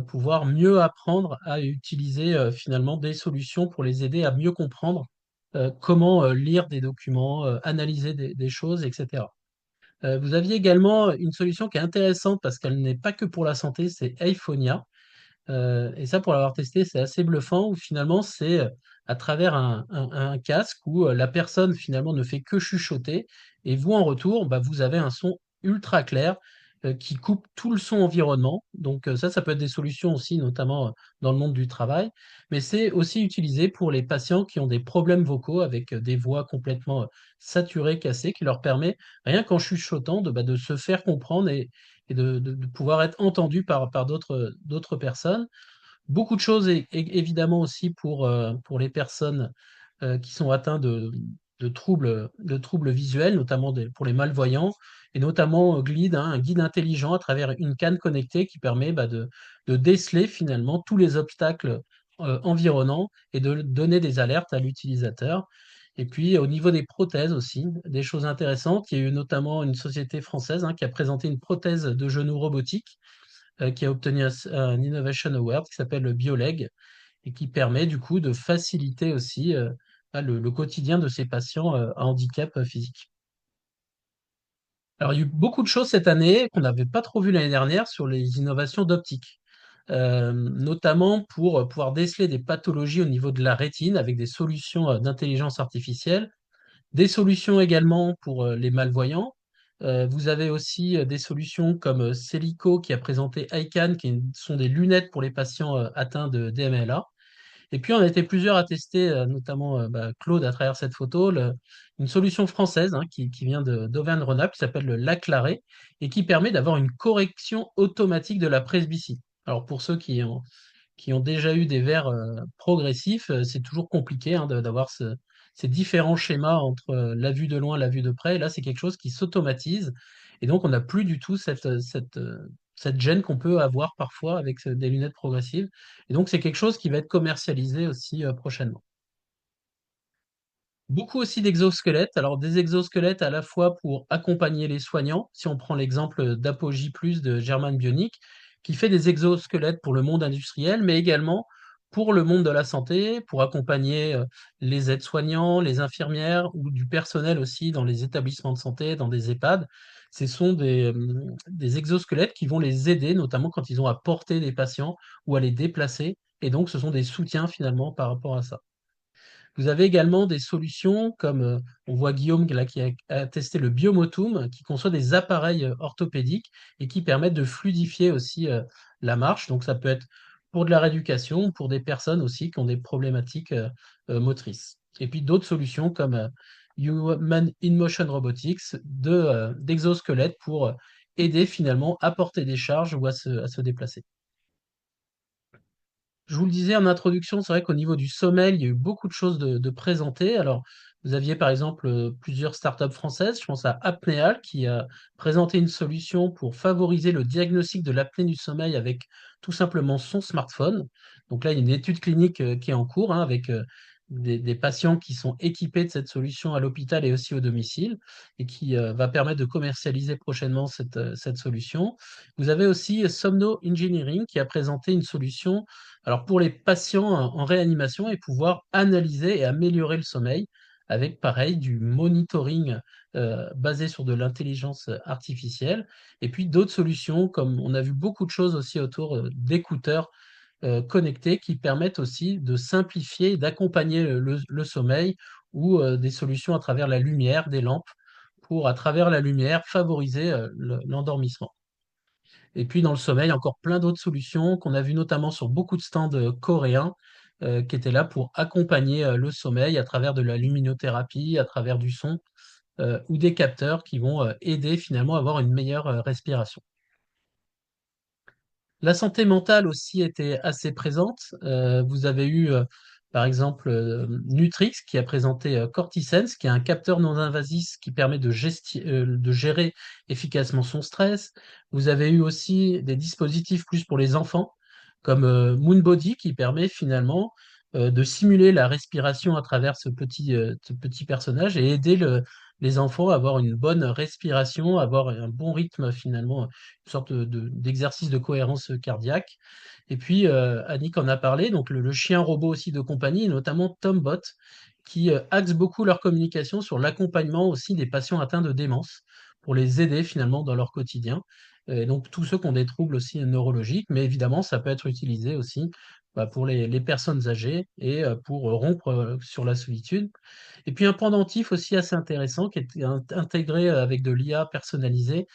pouvoir mieux apprendre à utiliser finalement des solutions pour les aider à mieux comprendre comment lire des documents, analyser des choses, etc. Vous aviez également une solution qui est intéressante parce qu'elle n'est pas que pour la santé, c'est Aphonia. Et ça, pour l'avoir testé, c'est assez bluffant, où finalement, c'est à travers un casque où la personne finalement ne fait que chuchoter, et vous, en retour, vous avez un son ultra clair qui coupe tout le son environnement. Donc ça peut être des solutions aussi, notamment dans le monde du travail, mais c'est aussi utilisé pour les patients qui ont des problèmes vocaux avec des voix complètement saturées, cassées, qui leur permet, rien qu'en chuchotant, de se faire comprendre et de pouvoir être entendu par d'autres personnes. Beaucoup de choses évidemment aussi pour les personnes qui sont atteints de troubles visuels, notamment pour les malvoyants, et notamment Glide, hein, un guide intelligent à travers une canne connectée qui permet de déceler finalement tous les obstacles environnants et de donner des alertes à l'utilisateur. Et puis au niveau des prothèses aussi, des choses intéressantes. Il y a eu notamment une société française, hein, qui a présenté une prothèse de genou robotique qui a obtenu un Innovation Award qui s'appelle le BioLeg et qui permet du coup de faciliter aussi le quotidien de ces patients à handicap physique. Alors, il y a eu beaucoup de choses cette année qu'on n'avait pas trop vues l'année dernière sur les innovations d'optique, notamment pour pouvoir déceler des pathologies au niveau de la rétine avec des solutions d'intelligence artificielle, des solutions également pour les malvoyants. Vous avez aussi des solutions comme Celico qui a présenté ICANN, qui sont des lunettes pour les patients atteints de DMLA. Et puis, on était plusieurs à tester, notamment Claude à travers cette photo, une solution française, hein, qui vient d'Auvergne-Rhône-Alpes, qui s'appelle le Laclaré et qui permet d'avoir une correction automatique de la presbytie. Alors, pour ceux qui ont déjà eu des verres progressifs, c'est toujours compliqué, hein, d'avoir ces différents schémas entre la vue de loin, la vue de près. Et là, c'est quelque chose qui s'automatise. Et donc, on n'a plus du tout cette gêne qu'on peut avoir parfois avec des lunettes progressives. Et donc, c'est quelque chose qui va être commercialisé aussi prochainement. Beaucoup aussi d'exosquelettes. Alors, des exosquelettes à la fois pour accompagner les soignants, si on prend l'exemple d'Apogee Plus de German Bionic, qui fait des exosquelettes pour le monde industriel, mais également pour le monde de la santé, pour accompagner les aides-soignants, les infirmières ou du personnel aussi dans les établissements de santé, dans des EHPAD. Ce sont des exosquelettes qui vont les aider, notamment quand ils ont à porter des patients ou à les déplacer. Et donc, ce sont des soutiens finalement par rapport à ça. Vous avez également des solutions comme on voit Guillaume là, qui a testé le Biomotum, qui conçoit des appareils orthopédiques et qui permettent de fluidifier aussi la marche. Donc ça peut être pour de la rééducation, pour des personnes aussi qui ont des problématiques motrices. Et puis d'autres solutions comme Human in Motion Robotics, d'exosquelettes pour aider finalement à porter des charges ou à se déplacer. Je vous le disais en introduction, c'est vrai qu'au niveau du sommeil, il y a eu beaucoup de choses de présentées. Alors, vous aviez par exemple plusieurs startups françaises. Je pense à Apnéal qui a présenté une solution pour favoriser le diagnostic de l'apnée du sommeil avec tout simplement son smartphone. Donc là, il y a une étude clinique qui est en cours, hein, avec des patients qui sont équipés de cette solution à l'hôpital et aussi au domicile et qui va permettre de commercialiser prochainement cette solution. Vous avez aussi Somno Engineering qui a présenté une solution alors pour les patients en réanimation et pouvoir analyser et améliorer le sommeil avec pareil du monitoring basé sur de l'intelligence artificielle et puis d'autres solutions comme on a vu beaucoup de choses aussi autour d'écouteurs connectés qui permettent aussi de simplifier et d'accompagner le sommeil ou des solutions à travers la lumière, des lampes pour à travers la lumière favoriser l'endormissement. Et puis dans le sommeil, encore plein d'autres solutions qu'on a vues notamment sur beaucoup de stands coréens qui étaient là pour accompagner le sommeil à travers de la luminothérapie, à travers du son ou des capteurs qui vont aider finalement à avoir une meilleure respiration. La santé mentale aussi était assez présente. Vous avez eu, par exemple, Nutrix qui a présenté Cortisense, qui est un capteur non invasif qui permet de gérer efficacement son stress. Vous avez eu aussi des dispositifs plus pour les enfants, comme Moonbody, qui permet finalement de simuler la respiration à travers ce petit personnage et aider les enfants à avoir une bonne respiration, avoir un bon rythme finalement une sorte d'exercice de cohérence cardiaque. Et puis, Annick en a parlé, donc le chien robot aussi de compagnie, et notamment Tombot, qui axe beaucoup leur communication sur l'accompagnement aussi des patients atteints de démence, pour les aider finalement dans leur quotidien. Et donc, tous ceux qui ont des troubles aussi neurologiques, mais évidemment, ça peut être utilisé aussi pour les personnes âgées et pour rompre sur la solitude. Et puis un pendentif aussi assez intéressant qui est intégré avec de l'IA personnalisée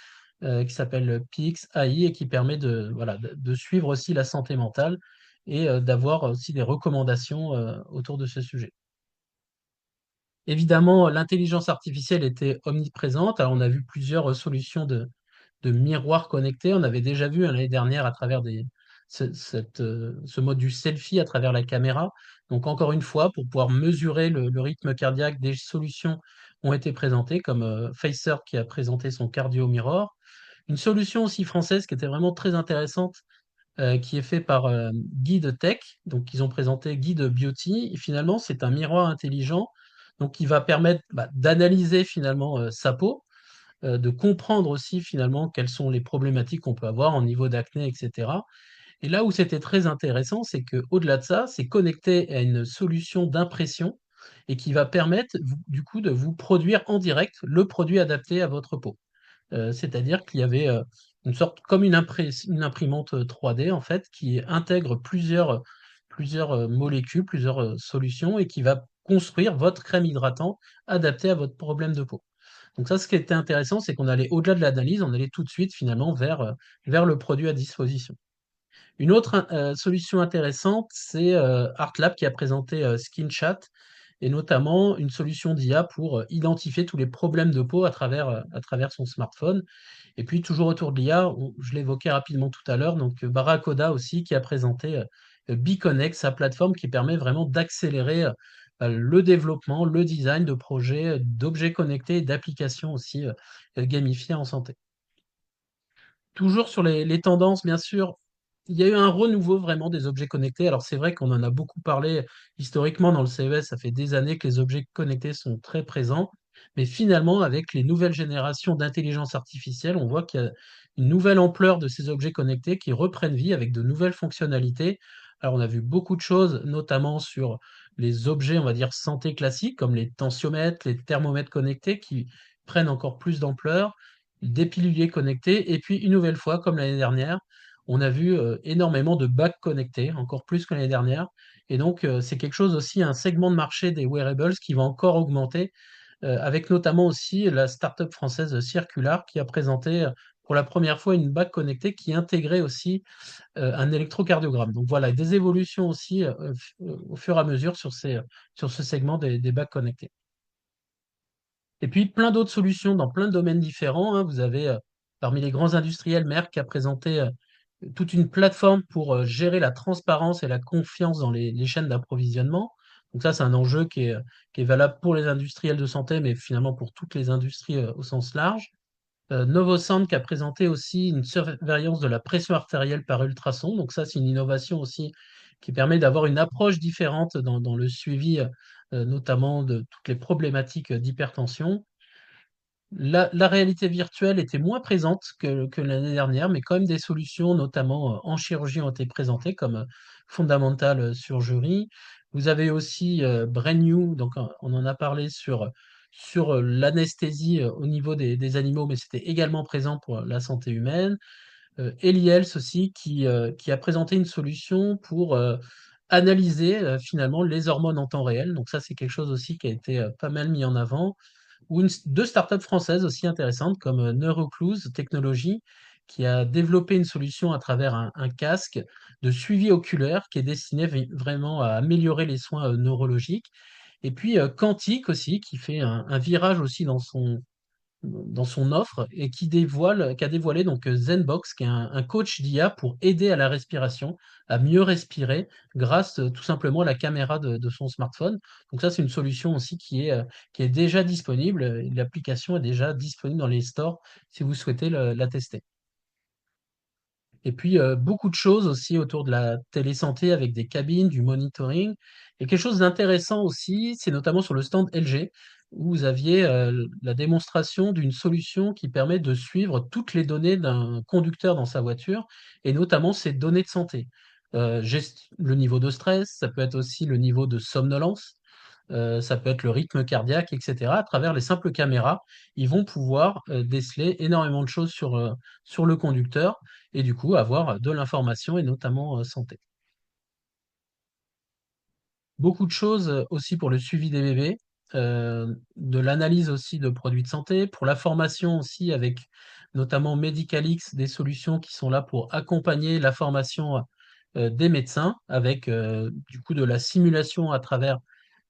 qui s'appelle PX AI et qui permet voilà, de suivre aussi la santé mentale et d'avoir aussi des recommandations autour de ce sujet. Évidemment, l'intelligence artificielle était omniprésente. Alors, on a vu plusieurs solutions de miroirs connectés. On avait déjà vu l'année dernière à travers ce mode du selfie à travers la caméra. Donc encore une fois, pour pouvoir mesurer le rythme cardiaque, des solutions ont été présentées, comme Facer qui a présenté son Cardio Mirror. Une solution aussi française qui était vraiment très intéressante, qui est fait par Guide Tech. Donc, ils ont présenté Guide Beauty. Et finalement, c'est un miroir intelligent, donc qui va permettre d'analyser finalement sa peau, de comprendre aussi finalement quelles sont les problématiques qu'on peut avoir en niveau d'acné, etc. Et là où c'était très intéressant, c'est que au-delà de ça, c'est connecté à une solution d'impression et qui va permettre du coup de vous produire en direct le produit adapté à votre peau. C'est-à-dire qu'il y avait une sorte comme une imprimante 3D en fait, qui intègre plusieurs molécules, plusieurs solutions et qui va construire votre crème hydratante adaptée à votre problème de peau. Donc ça, ce qui était intéressant, c'est qu'on allait au-delà de l'analyse, on allait tout de suite finalement vers le produit à disposition. Une autre solution intéressante, c'est Artlab qui a présenté SkinChat et notamment une solution d'IA pour identifier tous les problèmes de peau à travers son smartphone. Et puis toujours autour de l'IA, je l'évoquais rapidement tout à l'heure, donc Barracoda aussi qui a présenté BeConnect, sa plateforme qui permet vraiment d'accélérer le développement, le design de projets, d'objets connectés et d'applications aussi gamifiées en santé. Toujours sur les tendances, bien sûr, il y a eu un renouveau vraiment des objets connectés. Alors c'est vrai qu'on en a beaucoup parlé historiquement dans le CES, ça fait des années que les objets connectés sont très présents, mais finalement avec les nouvelles générations d'intelligence artificielle, on voit qu'il y a une nouvelle ampleur de ces objets connectés qui reprennent vie avec de nouvelles fonctionnalités. Alors on a vu beaucoup de choses, notamment sur les objets, on va dire, santé classiques, comme les tensiomètres, les thermomètres connectés, qui prennent encore plus d'ampleur, des piluliers connectés, et puis une nouvelle fois, comme l'année dernière, on a vu énormément de bacs connectés, encore plus que l'année dernière. Et donc, c'est quelque chose aussi, un segment de marché des wearables qui va encore augmenter, avec notamment aussi la start-up française Circular qui a présenté pour la première fois une bague connectée qui intégrait aussi un électrocardiogramme. Donc voilà, des évolutions aussi au fur et à mesure sur ce segment des bacs connectés. Et puis plein d'autres solutions dans plein de domaines différents, hein. Vous avez parmi les grands industriels Merck qui a présenté toute une plateforme pour gérer la transparence et la confiance dans les chaînes d'approvisionnement. Donc ça, c'est un enjeu qui est valable pour les industriels de santé, mais finalement pour toutes les industries au sens large. Novosan qui a présenté aussi une surveillance de la pression artérielle par ultrason. Donc ça, c'est une innovation aussi qui permet d'avoir une approche différente dans le suivi, notamment de toutes les problématiques d'hypertension. La réalité virtuelle était moins présente que l'année dernière, mais quand même des solutions, notamment en chirurgie, ont été présentées comme Fundamental Surgery. Vous avez aussi Brain New, donc on en a parlé sur l'anesthésie au niveau des animaux, mais c'était également présent pour la santé humaine. Eliels aussi, qui a présenté une solution pour analyser finalement les hormones en temps réel. Donc ça, c'est quelque chose aussi qui a été pas mal mis en avant ou deux startups françaises aussi intéressantes comme Neurocluse Technologies, qui a développé une solution à travers un casque de suivi oculaire qui est destiné vraiment à améliorer les soins neurologiques. Et puis Quantique aussi, qui fait un virage aussi dans son offre et qui a dévoilé donc Zenbox, qui est un coach d'IA pour aider à la respiration, à mieux respirer grâce tout simplement à la caméra de son smartphone. Donc ça, c'est une solution aussi qui est déjà disponible. L'application est déjà disponible dans les stores si vous souhaitez la tester. Et puis, beaucoup de choses aussi autour de la télésanté avec des cabines, du monitoring. Et quelque chose d'intéressant aussi, c'est notamment sur le stand LG, où vous aviez la démonstration d'une solution qui permet de suivre toutes les données d'un conducteur dans sa voiture, et notamment ses données de santé. Le niveau de stress, ça peut être aussi le niveau de somnolence, ça peut être le rythme cardiaque, etc. À travers les simples caméras, ils vont pouvoir déceler énormément de choses sur le conducteur et du coup avoir de l'information et notamment santé. Beaucoup de choses aussi pour le suivi des bébés, de l'analyse aussi de produits de santé, pour la formation aussi avec notamment Medicalix, des solutions qui sont là pour accompagner la formation des médecins avec du coup de la simulation à travers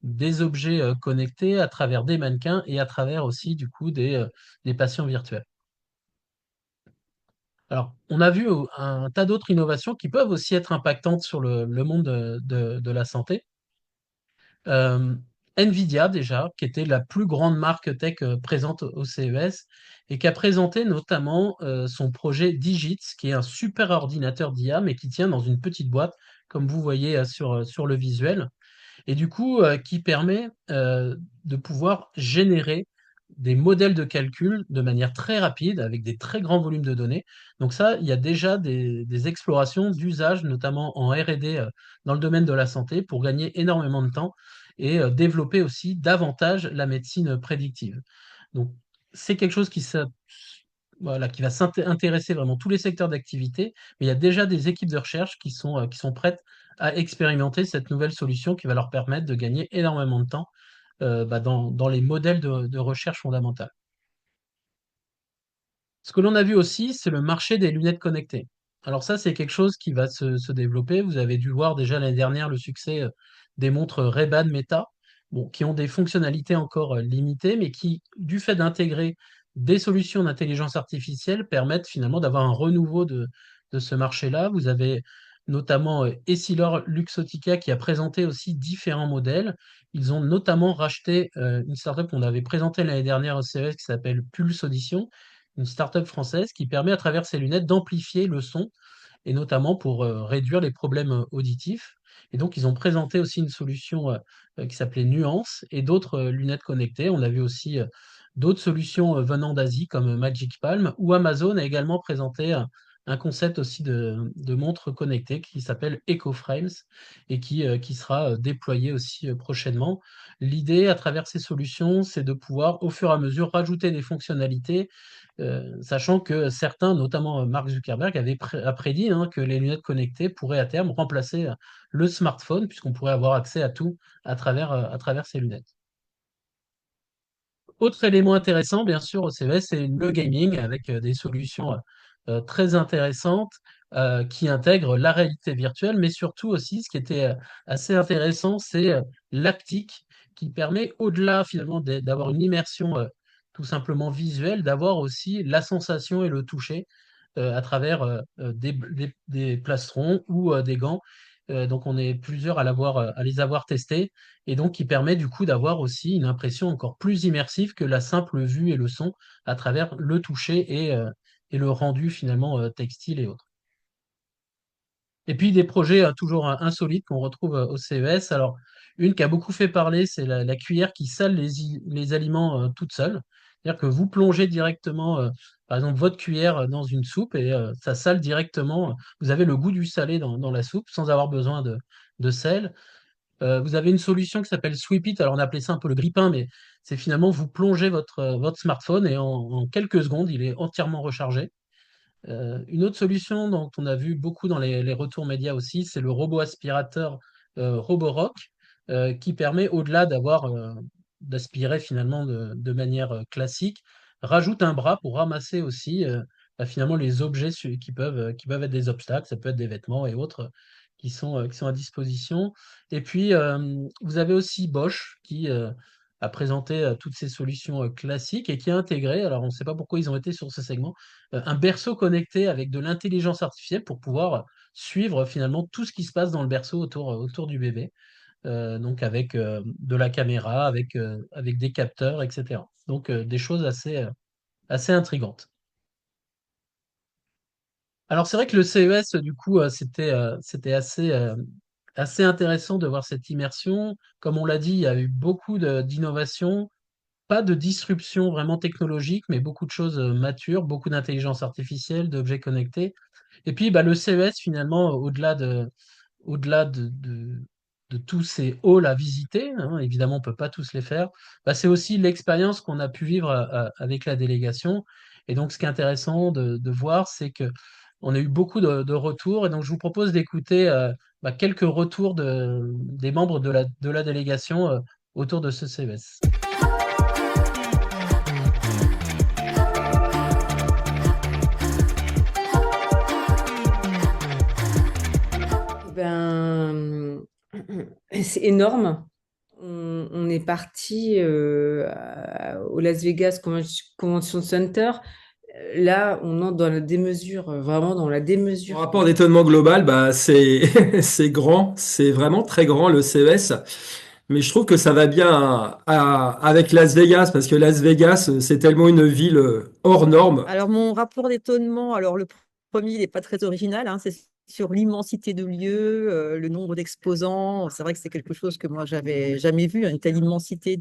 des objets connectés, à travers des mannequins et à travers aussi du coup des patients virtuels. Alors, on a vu un tas d'autres innovations qui peuvent aussi être impactantes sur le monde de la santé. Euh, Nvidia, déjà, qui était la plus grande marque tech présente au CES et qui a présenté notamment son projet Digits, qui est un super ordinateur d'IA, mais qui tient dans une petite boîte, comme vous voyez sur le visuel et du coup qui permet de pouvoir générer des modèles de calcul de manière très rapide avec des très grands volumes de données. Donc ça, il y a déjà des explorations d'usage, notamment en R&D dans le domaine de la santé, pour gagner énormément de temps et développer aussi davantage la médecine prédictive. Donc c'est quelque chose voilà, qui va intéresser vraiment tous les secteurs d'activité, mais il y a déjà des équipes de recherche qui sont prêtes à expérimenter cette nouvelle solution qui va leur permettre de gagner énormément de temps dans les modèles de recherche fondamentale. Ce que l'on a vu aussi, c'est le marché des lunettes connectées. Alors ça, c'est quelque chose qui va se développer. Vous avez dû voir déjà l'année dernière le succès des montres Ray-Ban Meta, bon, qui ont des fonctionnalités encore limitées, mais qui, du fait d'intégrer des solutions d'intelligence artificielle, permettent finalement d'avoir un renouveau de ce marché-là. Vous avez notamment Essilor Luxottica qui a présenté aussi différents modèles. Ils ont notamment racheté une startup qu'on avait présentée l'année dernière au CES qui s'appelle Pulse Audition, une startup française qui permet à travers ses lunettes d'amplifier le son et notamment pour réduire les problèmes auditifs. Et donc, ils ont présenté aussi une solution qui s'appelait Nuance et d'autres lunettes connectées. On a vu aussi d'autres solutions venant d'Asie comme Magic Palm ou Amazon a également présenté un concept aussi de montre connectée qui s'appelle EcoFrames et qui sera déployé aussi prochainement. L'idée à travers ces solutions, c'est de pouvoir au fur et à mesure rajouter des fonctionnalités sachant que certains, notamment Mark Zuckerberg, a prédit hein, que les lunettes connectées pourraient à terme remplacer le smartphone, puisqu'on pourrait avoir accès à tout à travers ces lunettes. Autre élément intéressant, bien sûr, au CES, c'est le gaming avec des solutions très intéressantes qui intègrent la réalité virtuelle, mais surtout aussi, ce qui était assez intéressant, c'est l'haptique qui permet, au-delà finalement d'avoir une immersion tout simplement visuelle, d'avoir aussi la sensation et le toucher à travers des plastrons ou des gants. Donc on est plusieurs à les avoir testés et donc qui permet du coup d'avoir aussi une impression encore plus immersive que la simple vue et le son à travers le toucher et le rendu finalement textile et autres. Et puis des projets toujours insolites qu'on retrouve au CES. Alors, une qui a beaucoup fait parler, c'est la cuillère qui sale les aliments toute seule. C'est-à-dire que vous plongez directement, par exemple, votre cuillère dans une soupe et ça sale directement. Vous avez le goût du salé dans la soupe sans avoir besoin de sel. Vous avez une solution qui s'appelle Sweep It. Alors, on appelait ça un peu le grille-pain, mais c'est finalement vous plongez votre smartphone et en quelques secondes, il est entièrement rechargé. Une autre solution dont on a vu beaucoup dans les retours médias aussi, c'est le robot aspirateur Roborock, qui permet, au-delà d'aspirer finalement de manière classique, rajoute un bras pour ramasser aussi finalement les objets qui peuvent être des obstacles, ça peut être des vêtements et autres qui sont à disposition. Et puis, vous avez aussi Bosch qui a présenté toutes ces solutions classiques et qui a intégré, alors on ne sait pas pourquoi ils ont été sur ce segment, un berceau connecté avec de l'intelligence artificielle pour pouvoir suivre finalement tout ce qui se passe dans le berceau autour du bébé. Donc avec de la caméra, avec des capteurs, etc. Donc des choses assez intrigantes. Alors c'est vrai que le CES, du coup, c'était assez intéressant de voir cette immersion. Comme on l'a dit, il y a eu beaucoup d'innovations, pas de disruption vraiment technologique, mais beaucoup de choses matures, beaucoup d'intelligence artificielle, d'objets connectés. Et puis bah, le CES, finalement, au-delà de tous ces halls à visiter, hein, évidemment, on ne peut pas tous les faire, bah, c'est aussi l'expérience qu'on a pu vivre avec la délégation. Et donc, ce qui est intéressant de voir, c'est que on a eu beaucoup de retours. Et donc, je vous propose d'écouter bah, quelques retours des membres de la délégation autour de ce CES. Ben, c'est énorme. On est parti au Las Vegas Convention Center. Là, on entre dans la démesure, vraiment dans la Mon démesure. rapport d'étonnement global, bah, c'est grand, c'est vraiment très grand le CES. Mais je trouve que ça va bien avec Las Vegas, parce que Las Vegas, c'est tellement une ville hors norme. Alors, mon rapport d'étonnement, alors le premier, il n'est pas très original, hein, c'est sur l'immensité de lieux, le nombre d'exposants. C'est vrai que c'est quelque chose que moi, j'avais jamais vu, une telle immensité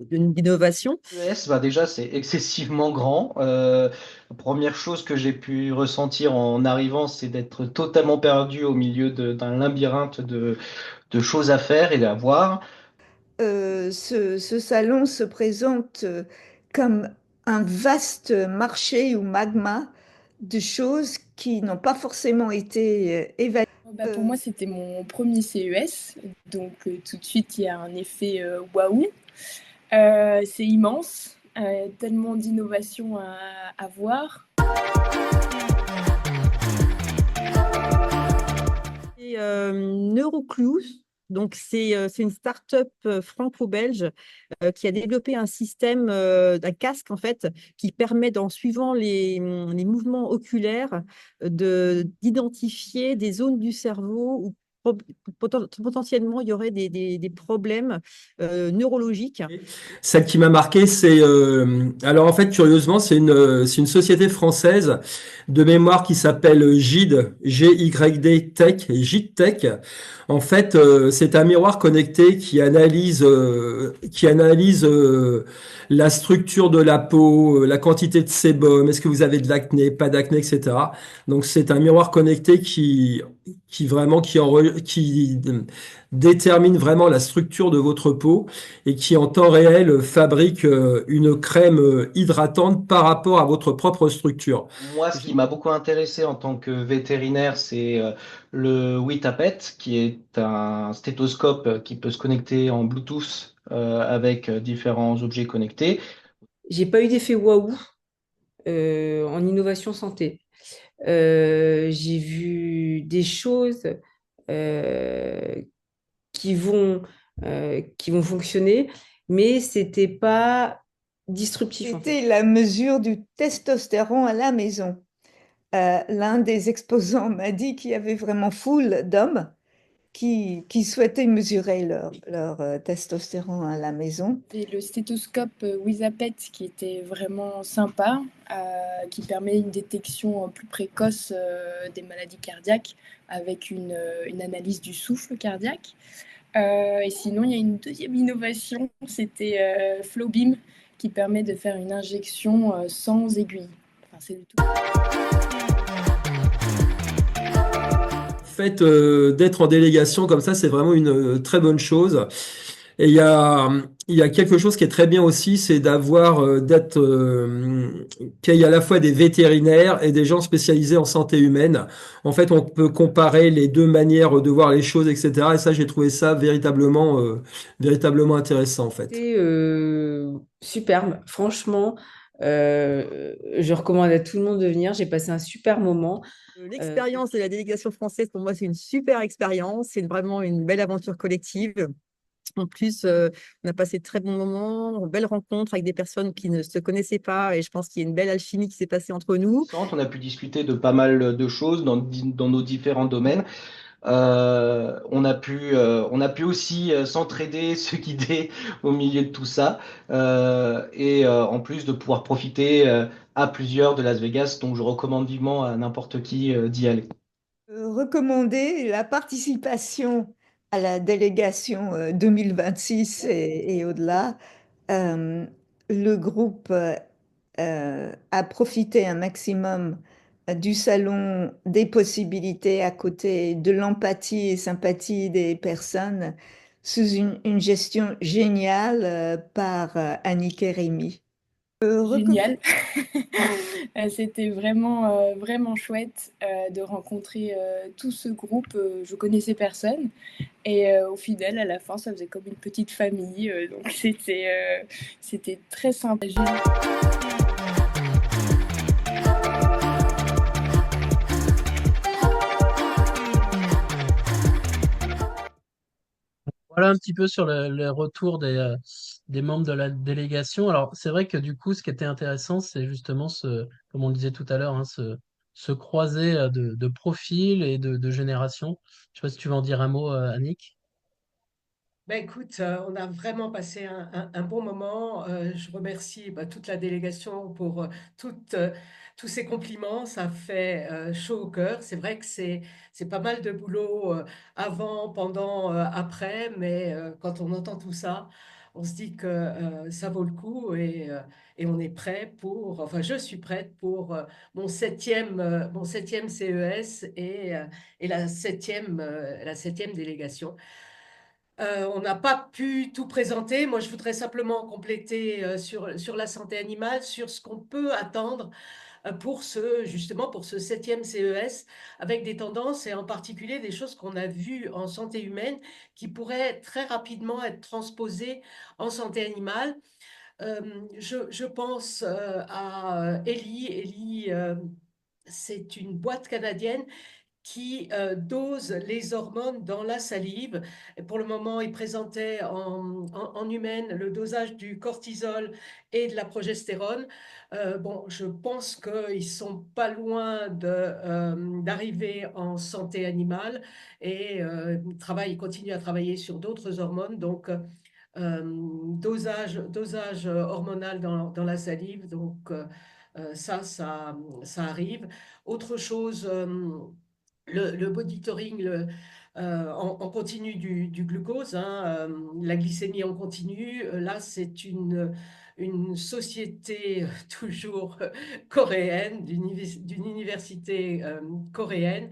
d'innovation. CES, bah déjà, c'est excessivement grand. La première chose que j'ai pu ressentir en arrivant, c'est d'être totalement perdu au milieu d'un labyrinthe de choses à faire et à voir. Ce salon se présente comme un vaste marché ou magma de choses qui n'ont pas forcément été évaluées. Pour moi, c'était mon premier CES, donc tout de suite, il y a un effet waouh. C'est immense, tellement d'innovations à voir. Et Neurocluse, donc c'est une start-up franco-belge qui a développé un système d'un casque en fait qui permet, en suivant les mouvements oculaires, d'identifier des zones du cerveau où potentiellement il y aurait des problèmes neurologiques. Celle qui m'a marqué, alors en fait, curieusement, c'est une société française de mémoire qui s'appelle GID, G-Y-D Tech, GID Tech. En fait, c'est un miroir connecté qui analyse la structure de la peau, la quantité de sébum, est-ce que vous avez de l'acné, pas d'acné, etc. Donc c'est un miroir connecté qui détermine vraiment la structure de votre peau et qui en temps réel fabrique une crème hydratante par rapport à votre propre structure. Moi, ce qui m'a beaucoup intéressé en tant que vétérinaire, c'est le Witapet, qui est un stéthoscope qui peut se connecter en Bluetooth avec différents objets connectés. J'ai pas eu d'effet waouh en innovation santé. J'ai vu des choses euh, qui vont fonctionner, mais c'était pas disruptif. En fait. C'était la mesure du testostérone à la maison. L'un des exposants m'a dit qu'il y avait vraiment foule d'hommes qui souhaitaient mesurer leur testostérone à la maison. Et le stéthoscope Witapet qui était vraiment sympa, qui permet une détection plus précoce des maladies cardiaques avec une analyse du souffle cardiaque. Et sinon, il y a une deuxième innovation, c'était Flowbeam, qui permet de faire une injection sans aiguille. Enfin, c'est du tout. Le fait d'être en délégation comme ça, c'est vraiment une très bonne chose. Et il y a quelque chose qui est très bien aussi, c'est qu'il y a à la fois des vétérinaires et des gens spécialisés en santé humaine. En fait, on peut comparer les deux manières de voir les choses, etc. Et ça, j'ai trouvé ça véritablement intéressant, en fait. C'était superbe, franchement. Je recommande à tout le monde de venir. J'ai passé un super moment. L'expérience de la délégation française, pour moi, c'est une super expérience. C'est vraiment une belle aventure collective. En plus, on a passé de très bons moments, de belles rencontres avec des personnes qui ne se connaissaient pas. Et je pense qu'il y a une belle alchimie qui s'est passée entre nous. On a pu discuter de pas mal de choses dans nos différents domaines. On a pu aussi s'entraider, se guider au milieu de tout ça, et en plus de pouvoir profiter à plusieurs de Las Vegas, donc je recommande vivement à n'importe qui d'y aller. Recommander la participation à la délégation 2026 et au-delà. Le groupe a profité un maximum du salon des possibilités à côté de l'empathie et sympathie des personnes sous une gestion géniale par Annick et Rémy. Génial. C'était vraiment, vraiment chouette de rencontrer tout ce groupe. Je connaissais personne. Et au final, à la fin, ça faisait comme une petite famille. Donc c'était très sympa. Voilà un petit peu sur les retours des membres de la délégation. Alors, c'est vrai que du coup, ce qui était intéressant, c'est justement comme on le disait tout à l'heure, hein, ce croisé de profils et de générations. Je sais pas si tu veux en dire un mot, Annick. Ben écoute, on a vraiment passé un bon moment. Je remercie toute la délégation pour tous ces compliments. Ça fait chaud au cœur. C'est vrai que c'est pas mal de boulot avant, pendant, après, mais quand on entend tout ça, on se dit que ça vaut le coup et on est prêt enfin je suis prête pour mon septième CES et la septième délégation. On n'a pas pu tout présenter. Moi, je voudrais simplement compléter sur la santé animale, sur ce qu'on peut attendre justement pour ce septième CES, avec des tendances et en particulier des choses qu'on a vues en santé humaine qui pourraient très rapidement être transposées en santé animale. Euh, je pense à Ellie. Ellie, c'est une boîte canadienne qui dose les hormones dans la salive. Et pour le moment, il présentait en humaine le dosage du cortisol et de la progestérone. Bon, je pense qu'ils sont pas loin d'arriver en santé animale et ils continuent à travailler sur d'autres hormones. Donc, dosage hormonal dans la salive. Donc, ça arrive. Autre chose, le monitoring en continu du glucose, hein, la glycémie en continu. Là, c'est une société toujours coréenne, d'une université coréenne,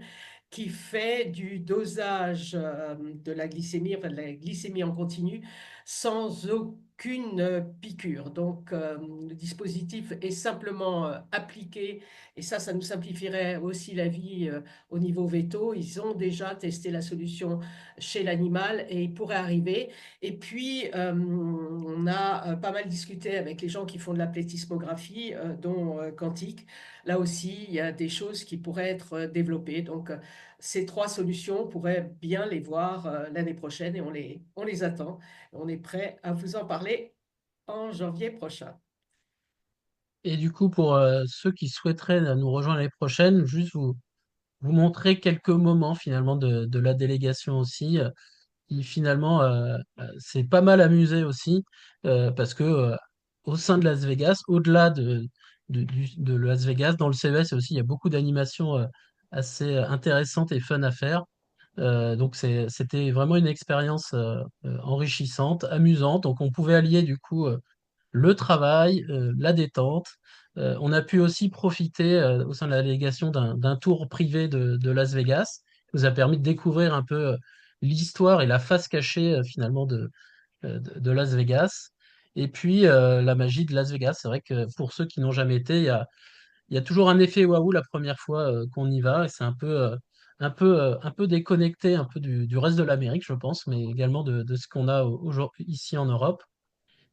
qui fait du dosage de la glycémie, enfin de la glycémie en continu, sans aucune piqûre. Donc, le dispositif est simplement appliqué, et ça nous simplifierait aussi la vie au niveau veto. Ils ont déjà testé la solution chez l'animal et il pourrait arriver. Et puis, on a pas mal discuté avec les gens qui font de la plétismographie, dont Quantique. Là aussi, il y a des choses qui pourraient être développées. Donc, ces trois solutions, on pourrait bien les voir l'année prochaine et on les attend. On est prêt à vous en parler en janvier prochain. Et du coup, pour ceux qui souhaiteraient nous rejoindre l'année prochaine, juste vous montrer quelques moments finalement de la délégation aussi, qui finalement s'est pas mal amusé aussi, parce que au sein de Las Vegas, au-delà de Las Vegas, dans le CES aussi, il y a beaucoup d'animations assez intéressantes et fun à faire. Donc c'était vraiment une expérience enrichissante, amusante. Donc on pouvait allier du coup le travail, la détente. On a pu aussi profiter au sein de la délégation d'un tour privé de Las Vegas, qui nous a permis de découvrir un peu l'histoire et la face cachée finalement de Las Vegas. Et puis la magie de Las Vegas, c'est vrai que pour ceux qui n'ont jamais été, il y a toujours un effet waouh la première fois qu'on y va, et c'est un peu déconnecté un peu du reste de l'Amérique, je pense, mais également de ce qu'on a ici en Europe.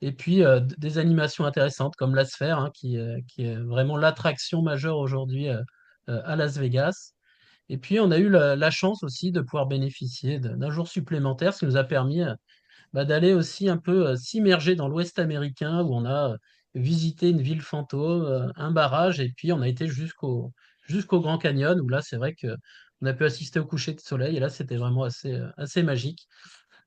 Et puis des animations intéressantes comme la Sphère, hein, qui est vraiment l'attraction majeure aujourd'hui à Las Vegas. Et puis on a eu la chance aussi de pouvoir bénéficier d'un jour supplémentaire, ce qui nous a permis d'aller aussi un peu s'immerger dans l'Ouest américain, où on a visité une ville fantôme, un barrage, et puis on a été jusqu'au Grand Canyon, où là c'est vrai que on a pu assister au coucher de soleil, et là c'était vraiment assez magique.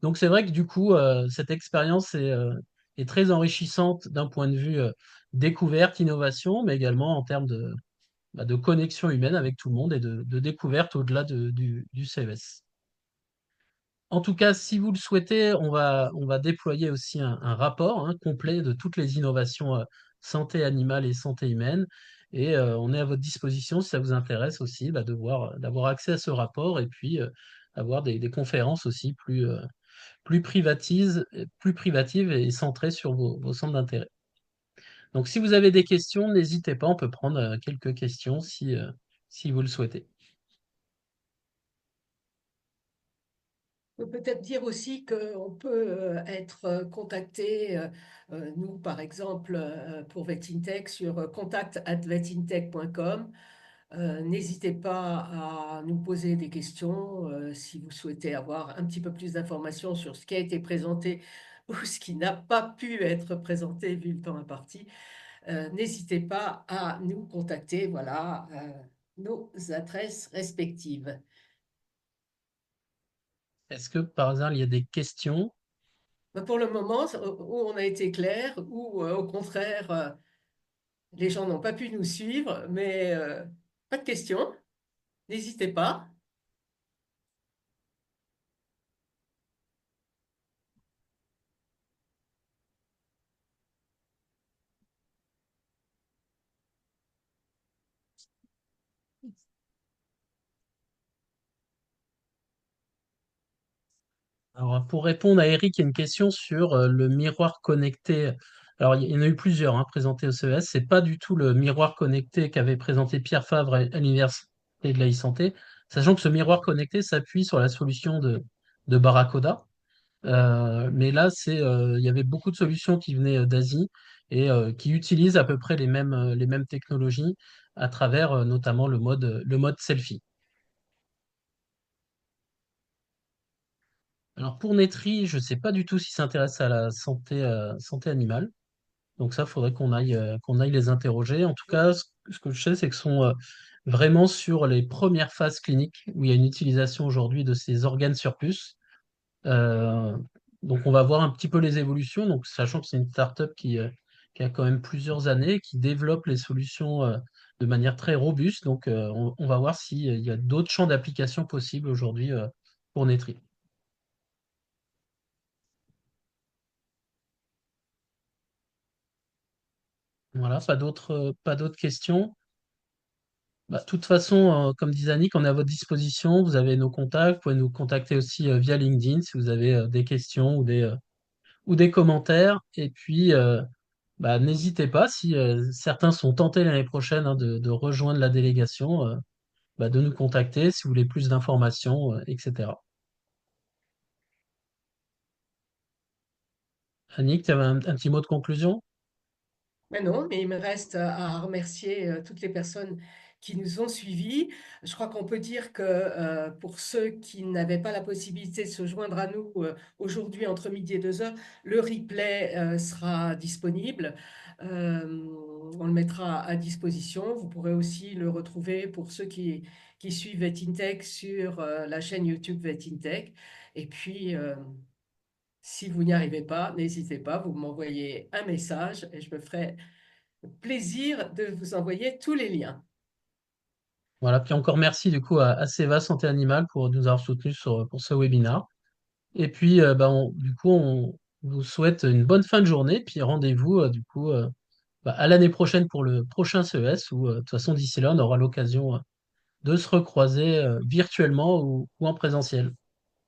Donc c'est vrai que du coup, cette expérience est très enrichissante d'un point de vue découverte, innovation, mais également en termes de connexion humaine avec tout le monde et de découverte au-delà du CES. En tout cas, si vous le souhaitez, on va déployer aussi un rapport hein, complet de toutes les innovations santé animale et santé humaine. Et on est à votre disposition si ça vous intéresse aussi d'avoir accès à ce rapport et puis avoir des conférences aussi plus privatives et centrées sur vos centres d'intérêt. Donc, si vous avez des questions, n'hésitez pas, on peut prendre quelques questions si vous le souhaitez. On peut peut-être dire aussi qu'on peut être contacté, nous par exemple, pour VetIntech, sur contact@vetintech.com. N'hésitez pas à nous poser des questions si vous souhaitez avoir un petit peu plus d'informations sur ce qui a été présenté ou ce qui n'a pas pu être présenté vu le temps imparti, n'hésitez pas à nous contacter. Voilà nos adresses respectives. Est-ce que par hasard, il y a des questions? Pour le moment, où on a été clair, ou au contraire, les gens n'ont pas pu nous suivre, mais pas de questions, n'hésitez pas. Alors, pour répondre à Eric, il y a une question sur le miroir connecté. Alors, il y en a eu plusieurs présentés au CES. C'est pas du tout le miroir connecté qu'avait présenté Pierre Favre à l'Université de la e-santé, sachant que ce miroir connecté s'appuie sur la solution de Barracoda. Mais là, il y avait beaucoup de solutions qui venaient d'Asie et qui utilisent à peu près les mêmes technologies à travers notamment le mode selfie. Alors pour Netri, je ne sais pas du tout s'il s'intéresse à la santé animale. Donc ça, il faudrait qu'on aille les interroger. En tout cas, ce que je sais, c'est qu'ils sont vraiment sur les premières phases cliniques où il y a une utilisation aujourd'hui de ces organes sur puce. Euh, donc on va voir un petit peu les évolutions. Donc sachant que c'est une startup qui a quand même plusieurs années, qui développe les solutions de manière très robuste. Donc on va voir s'il y a d'autres champs d'application possibles aujourd'hui pour Netri. Voilà, pas d'autres questions. Bah, de toute façon, comme disait Annick, on est à votre disposition. Vous avez nos contacts. Vous pouvez nous contacter aussi via LinkedIn si vous avez des questions ou des commentaires. Et puis, bah, n'hésitez pas, si certains sont tentés l'année prochaine de rejoindre la délégation, bah, de nous contacter si vous voulez plus d'informations, etc. Annick, tu avais un petit mot de conclusion? Mais non, mais il me reste à remercier toutes les personnes qui nous ont suivis. Je crois qu'on peut dire que pour ceux qui n'avaient pas la possibilité de se joindre à nous aujourd'hui entre midi et 2 heures, le replay sera disponible. On le mettra à disposition. Vous pourrez aussi le retrouver pour ceux qui suivent VetIntech sur la chaîne YouTube VetIntech. Et puis, si vous n'y arrivez pas, n'hésitez pas, vous m'envoyez un message et je me ferai plaisir de vous envoyer tous les liens. Voilà, puis encore merci du coup à Seva Santé Animale pour nous avoir soutenus pour ce webinaire. Et puis, bah, du coup, on vous souhaite une bonne fin de journée, puis rendez-vous du coup bah, à l'année prochaine pour le prochain CES, où de toute façon, d'ici là, on aura l'occasion de se recroiser virtuellement ou en présentiel.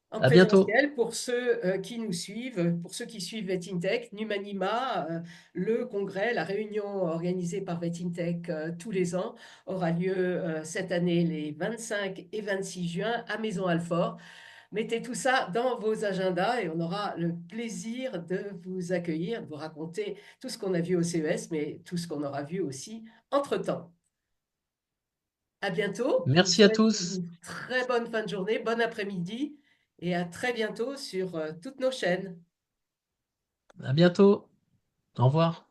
En À bientôt. présentiel, pour ceux qui nous suivent, pour ceux qui suivent VetIntech, Numanima, le congrès, la réunion organisée par VetIntech tous les ans, aura lieu cette année les 25 et 26 juin à Maison-Alfort. Mettez tout ça dans vos agendas et on aura le plaisir de vous accueillir, de vous raconter tout ce qu'on a vu au CES, mais tout ce qu'on aura vu aussi entre-temps. À bientôt. Je vous Merci à souhaite tous. une très bonne fin de journée, bon après-midi et à très bientôt sur toutes nos chaînes. À bientôt. Au revoir.